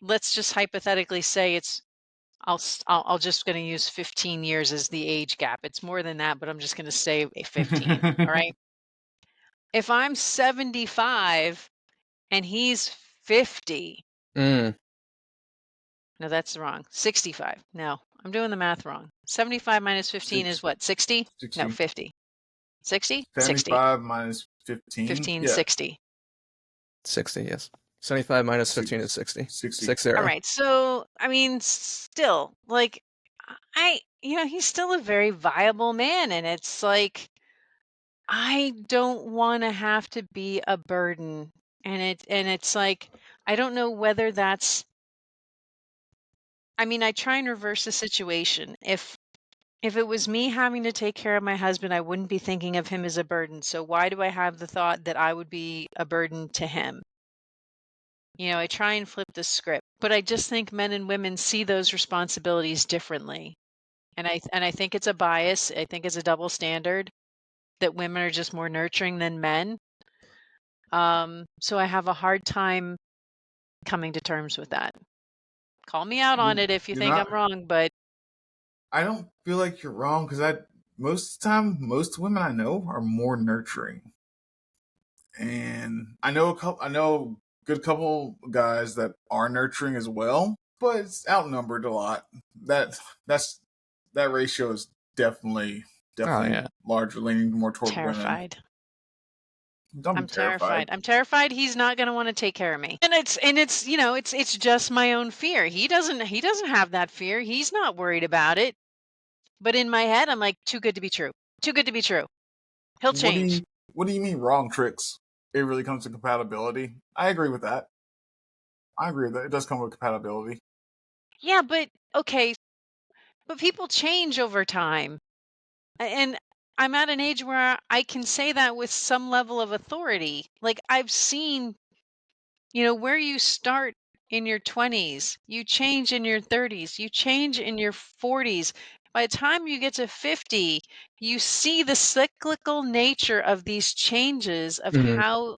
let's just hypothetically say I'll just going to use 15 years as the age gap. It's more than that, but I'm just going to say 15. All right. If I'm 75 and he's 50, Mm. no, that's wrong. 65. No, I'm doing the math wrong. 75 minus 15 is what? 60? No, 50. 60? 75 minus 15? 15, Yeah. 60. 60, yes. 75 minus 15 is 60. 60. 60. All right. So, I mean, still, like, he's still a very viable man. And it's like, I don't want to have to be a burden. And it's like, I don't know whether that's, I mean, I try and reverse the situation. If it was me having to take care of my husband, I wouldn't be thinking of him as a burden. So why do I have the thought that I would be a burden to him? I try and flip the script, but I just think men and women see those responsibilities differently. And I think it's a bias. I think it's a double standard that women are just more nurturing than men. So I have a hard time coming to terms with that. Call me out on it if you think I'm wrong, but I don't feel like you're wrong because most of the time, most women I know are more nurturing, and I know a good couple guys that are nurturing as well, but it's outnumbered a lot. That ratio is definitely larger, leaning more toward terrified. women. Don't be terrified. I'm terrified he's not going to want to take care of me. And it's it's just my own fear. He doesn't have that fear. He's not worried about it. But in my head, I'm like, too good to be true. Too good to be true. He'll change. What do you mean wrong, Tricks? It really comes to compatibility. I agree with that. I agree with that. It does come with compatibility. Yeah, but okay. But people change over time. And I'm at an age where I can say that with some level of authority. Like, I've seen, where you start in your 20s, you change in your 30s, you change in your 40s. By the time you get to 50, you see the cyclical nature of these changes of how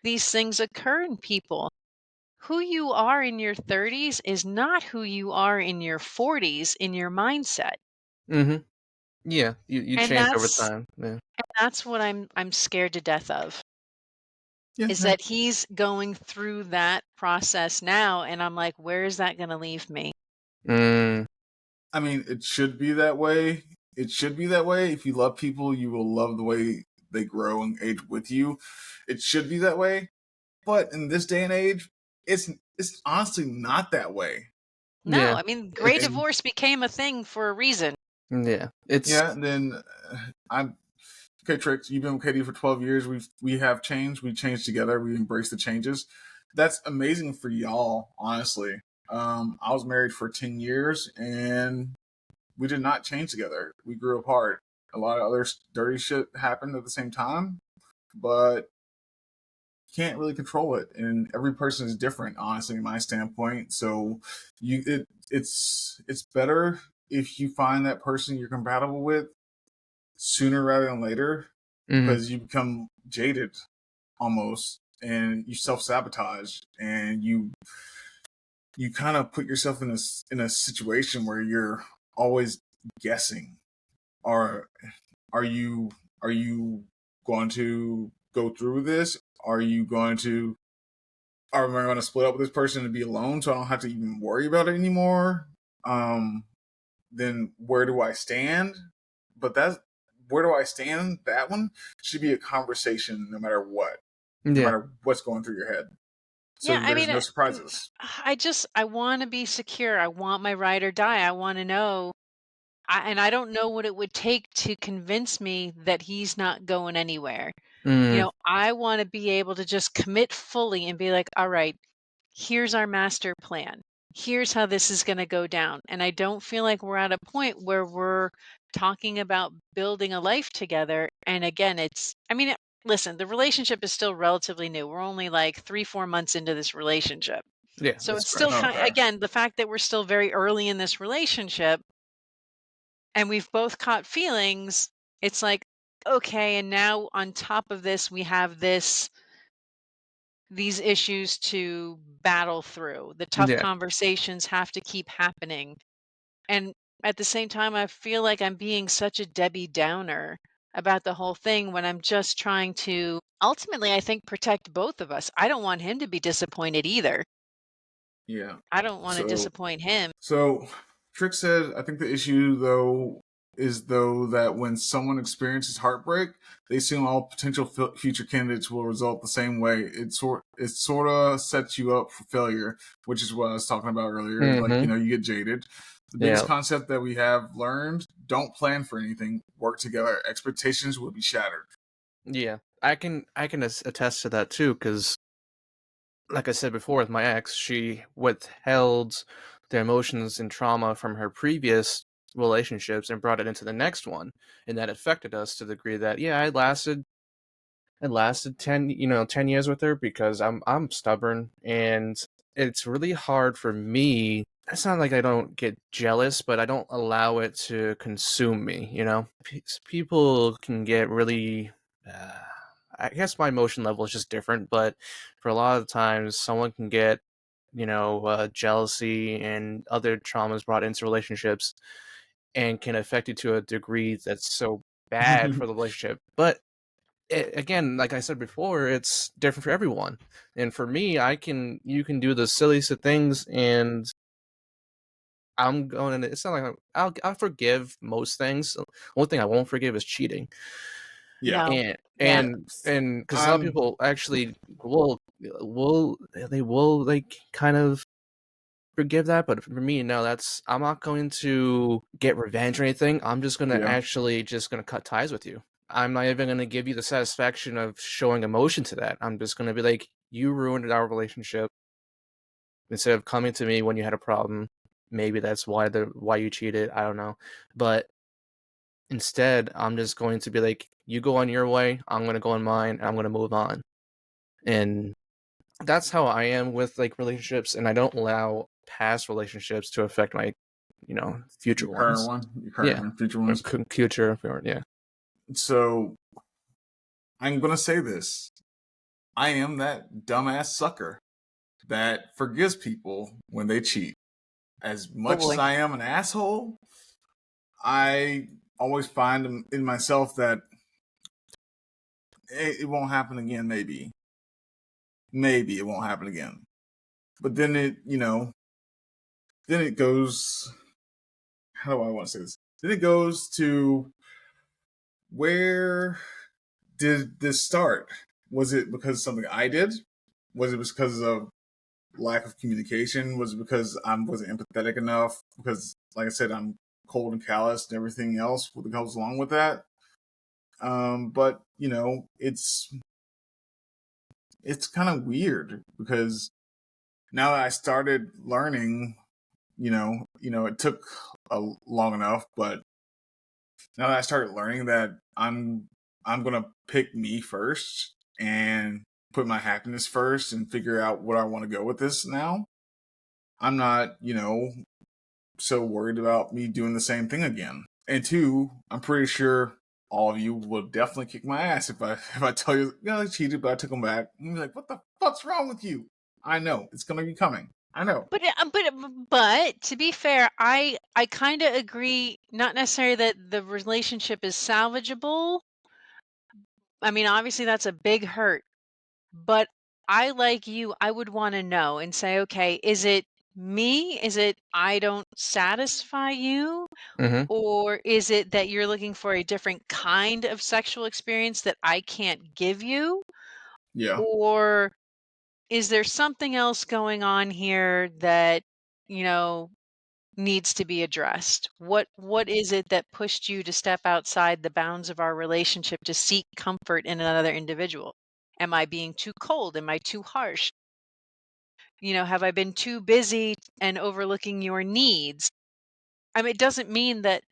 these things occur in people. Who you are in your 30s is not who you are in your 40s in your mindset. Mm-hmm. Yeah, you change over time. Yeah. And that's what I'm scared to death of. Yeah, is that he's going through that process now, and I'm like, where is that going to leave me? I mean, it should be that way. It should be that way. If you love people, you will love the way they grow and age with you. It should be that way. But in this day and age, it's honestly not that way. No, I mean, gray divorce became a thing for a reason. Yeah, and then I'm okay. Tricks, you've been with Katie for 12 years. We have changed. We changed together. We embrace the changes. That's amazing for y'all, honestly. I was married for 10 years and we did not change together. We grew apart. A lot of other dirty shit happened at the same time, but you can't really control it. And every person is different, honestly, in my standpoint. So it's better if you find that person you're compatible with sooner rather than later, because you become jaded almost, and you self-sabotage, and you kind of put yourself in a situation where you're always guessing. Are you going to go through this? Are we going to split up with this person and be alone so I don't have to even worry about it anymore? Then where do I stand? But where do I stand? That one should be a conversation no matter what. No matter what's going through your head. So there's no surprises. I want to be secure. I want my ride or die. I want to know. And I don't know what it would take to convince me that he's not going anywhere. I want to be able to just commit fully and be like, all right, here's our master plan. Here's how this is going to go down. And I don't feel like we're at a point where we're talking about building a life together. And again, listen, the relationship is still relatively new. We're only like 3-4 months into this relationship. Yeah. So it's still again, the fact that we're still very early in this relationship and we've both caught feelings, it's like, okay, and now on top of this, we have these issues to battle through. The tough Yeah. conversations have to keep happening. And at the same time, I feel like I'm being such a Debbie Downer about the whole thing when I'm just trying to ultimately, I think, protect both of us. I don't want him to be disappointed either. Yeah. I don't want to So disappoint him. So, Trick said, I think the issue though is that when someone experiences heartbreak, they assume all potential future candidates will result the same way. It sort of sets you up for failure, which is what I was talking about earlier. Like, Mm-hmm. you get jaded. The Yeah. biggest concept that we have learned: don't plan for anything. Work together. Expectations will be shattered. Yeah. I can attest to that too, because like I said before with my ex, she withheld the emotions and trauma from her previous relationships and brought it into the next one, and that affected us to the degree that I lasted 10 years with her because I'm stubborn, and it's really hard for me. It's not like I don't get jealous, but I don't allow it to consume me, people can get really I guess my emotion level is just different, but for a lot of times someone can get jealousy and other traumas brought into relationships and can affect you to a degree that's so bad for the relationship. But again, like I said before, it's different for everyone. And for me, you can do the silliest of things, and I'm going. It's not like I'll forgive most things. The only thing I won't forgive is cheating. Yeah. No. And Yeah. and because a lot of people actually will like kind of forgive that, but for me, no, I'm not going to get revenge or anything. I'm just gonna Yeah. actually just gonna cut ties with you. I'm not even gonna give you the satisfaction of showing emotion to that. I'm just gonna be like, you ruined our relationship. Instead of coming to me when you had a problem, maybe that's why you cheated. I don't know, but instead, I'm just going to be like, you go on your way, I'm gonna go on mine, and I'm gonna move on. And that's how I am with like relationships, and I don't allow past relationships to affect my, future Your current ones. one, your current Yeah, one, future ones. Future, yeah. So I'm gonna say this: I am that dumbass sucker that forgives people when they cheat. As much as I am an asshole, I always find in myself that it won't happen again. Maybe it won't happen again. But then then it goes. How do I want to say this? Then it goes to, where did this start? Was it because of something I did? Was it because of lack of communication? Was it because I wasn't empathetic enough? Because, like I said, I'm cold and callous and everything else that goes along with that. But it's kind of weird because now that I started learning, it took long enough, but now that I started learning that I'm gonna pick me first and put my happiness first and figure out what I want to go with this now. I'm not, so worried about me doing the same thing again. And two, I'm pretty sure all of you will definitely kick my ass if I tell you, I cheated, but I took them back. And be like, what the fuck's wrong with you? I know it's gonna be coming. I know. But to be fair, I kind of agree. Not necessarily that the relationship is salvageable. I mean, obviously that's a big hurt. But I, like you, I would want to know and say, okay, is it me? Is it I don't satisfy you? Mm-hmm. Or is it that you're looking for a different kind of sexual experience that I can't give you? Yeah. Or is there something else going on here that, you know, needs to be addressed? What is it that pushed you to step outside the bounds of our relationship to seek comfort in another individual? Am I being too cold? Am I too harsh? Have I been too busy and overlooking your needs? I mean, it doesn't mean that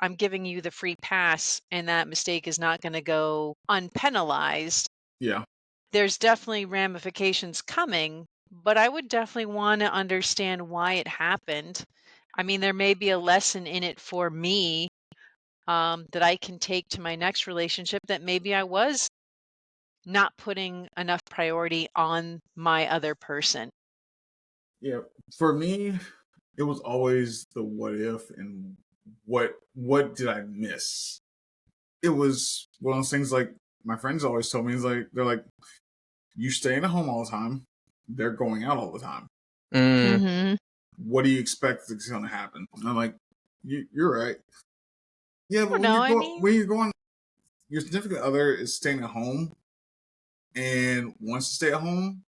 I'm giving you the free pass and that mistake is not going to go unpenalized. Yeah. There's definitely ramifications coming, but I would definitely want to understand why it happened. I mean, there may be a lesson in it for me, that I can take to my next relationship that maybe I was not putting enough priority on my other person. Yeah, for me, it was always the what if and what did I miss? It was one of those things like my friends always told me is like they're like, you staying at home all the time, they're going out all the time. Mm-hmm. What do you expect is going to happen? And I'm like, you're right. Yeah, but No, I mean, when you're going, your significant other is staying at home and wants to stay at home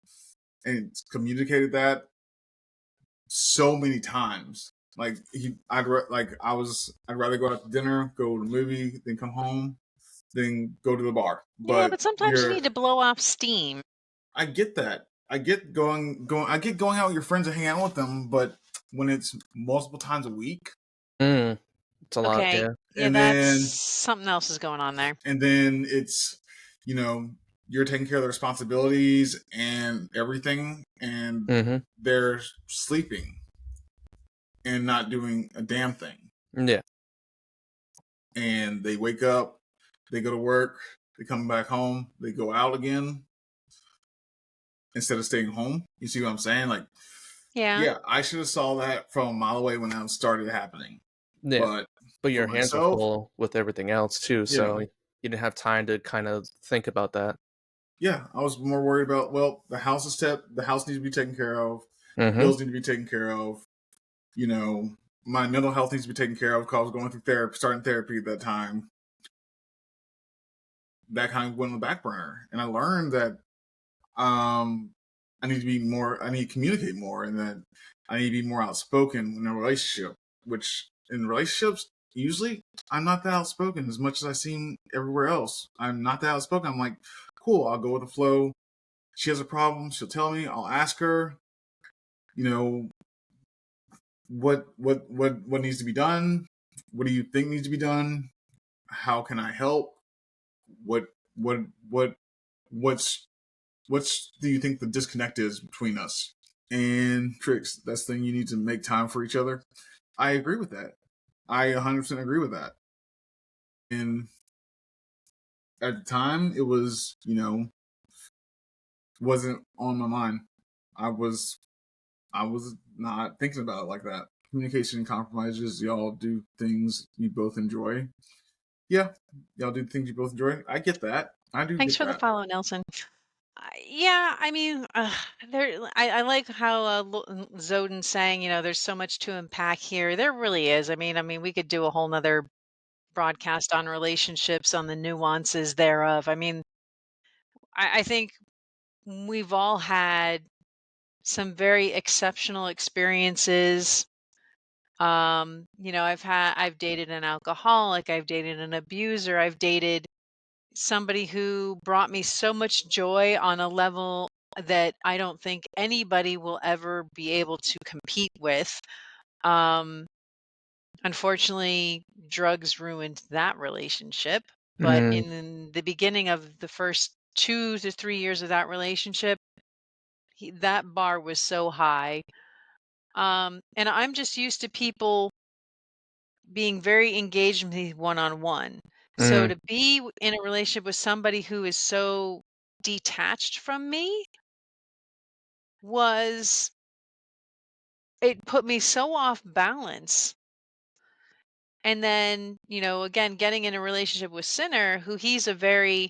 and communicated that so many times. Like I'd rather go out to dinner, go to a movie, then come home, then go to the bar. yeah, but sometimes you you're need to blow off steam. I get that. I get I get going out with your friends and hanging out with them, but when it's multiple times a week, it's a lot. Okay, Yeah. yeah, and that's then something else is going on there. and then it's you know you're taking care of the responsibilities and everything, and they're sleeping and not doing a damn thing. Yeah. And they wake up, they go to work, they come back home, they go out again instead of staying home. You see what I'm saying? Like, Yeah. I should have saw that from a mile away when that started happening. Yeah. But your hands were full with everything else too, so you didn't have time to kind of think about that. Yeah, I was more worried about the house needs to be taken care of, bills need to be taken care of. My mental health needs to be taken care of because I was going through starting therapy at that time. That kind of went on the back burner, and I learned that I need to communicate more, and that I need to be more outspoken in a relationship. Which in relationships, usually I'm not that outspoken as much as I seem everywhere else. I'm not that outspoken. I'm like, cool, I'll go with the flow. She has a problem, she'll tell me. I'll ask her. What needs to be done? What do you think needs to be done? How can I help? What's do you think the disconnect is between us? And Trix, that's the thing, you need to make time for each other. I agree with that. I 100% agree with that. And at the time, it was, wasn't on my mind. I was not thinking about it like that. Communication and compromises, y'all do things you both enjoy. Yeah, y'all do things you both enjoy. I get that. I do. Thanks for the follow, Nelson. Yeah, I mean, I like how Zoden's saying, there's so much to unpack here. There really is. I mean, we could do a whole nother broadcast on relationships, on the nuances thereof. I mean, I think we've all had some very exceptional experiences. I've dated an alcoholic, I've dated an abuser, I've dated somebody who brought me so much joy on a level that I don't think anybody will ever be able to compete with. Unfortunately, drugs ruined that relationship. But in the beginning of the first 2 to 3 years of that relationship, that bar was so high. And I'm just used to people being very engaged with me one-on-one. So to be in a relationship with somebody who is so detached from me it put me so off balance. And then, again, getting in a relationship with Sinner, who he's a very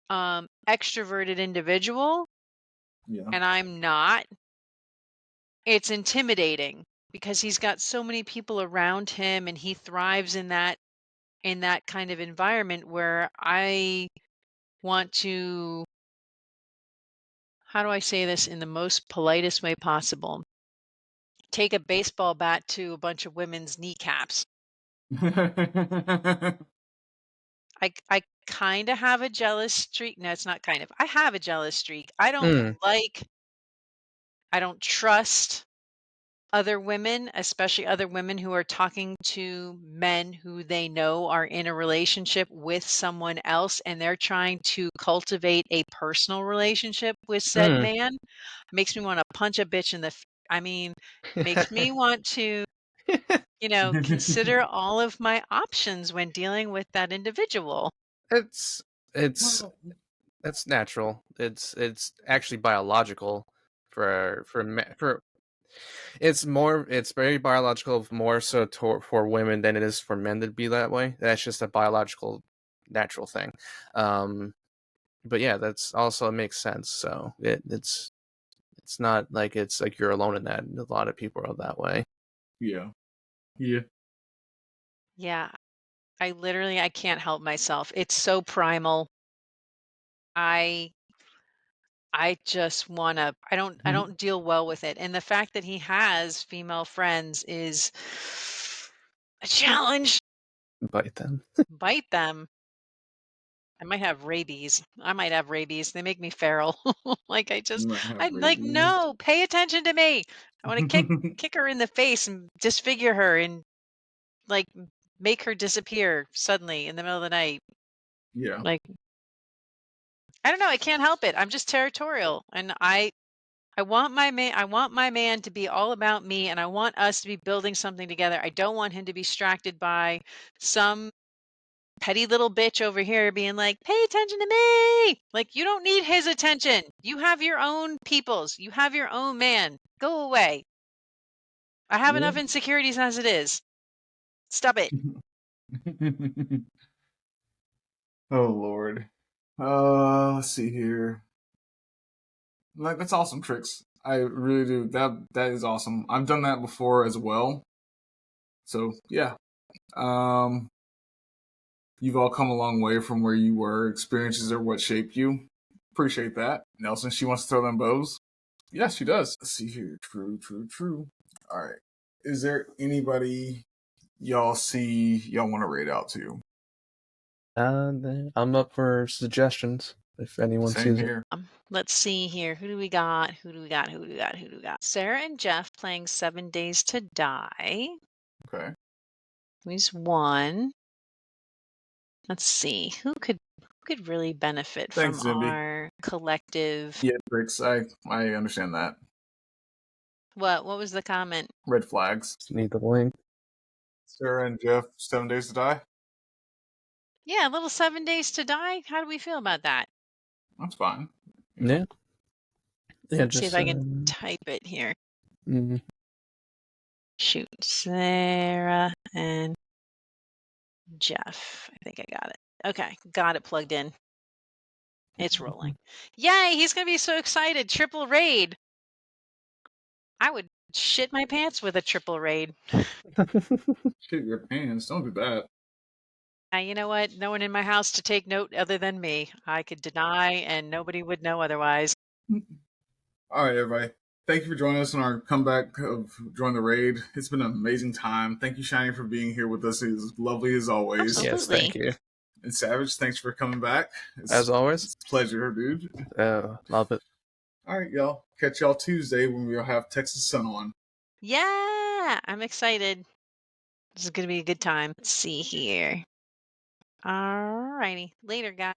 extroverted individual, and I'm not. It's intimidating because he's got so many people around him and he thrives in that kind of environment where I want to, how do I say this in the most politest way possible? Take a baseball bat to a bunch of women's kneecaps. I kind of have a jealous streak. No, it's not kind of. I have a jealous streak. I don't trust other women, especially other women who are talking to men who they know are in a relationship with someone else and they're trying to cultivate a personal relationship with said man. Makes me want to punch a bitch in the makes me want to consider all of my options when dealing with that individual. It's Well, it's natural. It's actually biological for it's very biological more so for women than it is for men to be that way. That's just a biological natural thing. But yeah, that's also makes sense. So it's not like it's like you're alone in that. A lot of people are that way. yeah. Yeah. Yeah, I can't help myself. It's so primal. I I just wanna I don't deal well with it. And the fact that he has female friends is a challenge. Bite them. Bite them. I might have rabies. I might have rabies. They make me feral. Like You might have I'm like, rabies. no, pay attention to me. I want to kick her in the face and disfigure her and like make her disappear suddenly in the middle of the night. Yeah. Like I don't know, I can't help it. I'm just territorial and I want my man to be all about me and I want us to be building something together. I don't want him to be distracted by some petty little bitch over here being like, "Pay attention to me." Like you don't need his attention. You have your own peoples. You have your own man. Go away. I have Yeah. enough insecurities as it is. Stop it. Oh Lord. Let's see here. Like that's awesome, Tricks. I really do. That is awesome. I've done that before as well. So yeah. Um, you've all come a long way from where you were. Experiences are what shaped you. Appreciate that. Nelson, she wants to throw them bows. Yeah, she does. Let's see here. True, true, true. All right. Is there anybody y'all see y'all want to raid out to? I'm up for suggestions if anyone Same sees it. here. Let's see here. Who do we got? Who do we got? Who do we got? Who do we got? Sarah and Jeff playing 7 Days to Die. Okay. Who's one? Let's see. Who could really benefit Thanks, from Zimby. our collective? Yeah, Tricks. I understand that. What was the comment? Red flags. Need the link. Sarah and Jeff, 7 Days to Die. Yeah, a little 7 Days to Die. How do we feel about that? That's fine. You know. Yeah. Yeah, Let's see if I can type it here. mm, Shoot, Sarah and Jeff. I think I got it. Okay, got it plugged in. It's rolling. Yay, he's going to be so excited. Triple raid. I would shit my pants with a triple raid. Shit your pants. Don't do that. You know what? No one in my house to take note other than me. I could deny and nobody would know otherwise. All right, everybody. Thank you for joining us on our comeback of Join the Raid. It's been an amazing time. Thank you, Shiny, for being here with us. It was lovely as always. Absolutely. yes, thank you. And Savage, thanks for coming back. As always. It's a pleasure, dude. Love it. All right, y'all. Catch y'all Tuesday when we'll have Texas Sun on. Yeah, I'm excited. This is going to be a good time. Let's see here. All righty. Later, guys.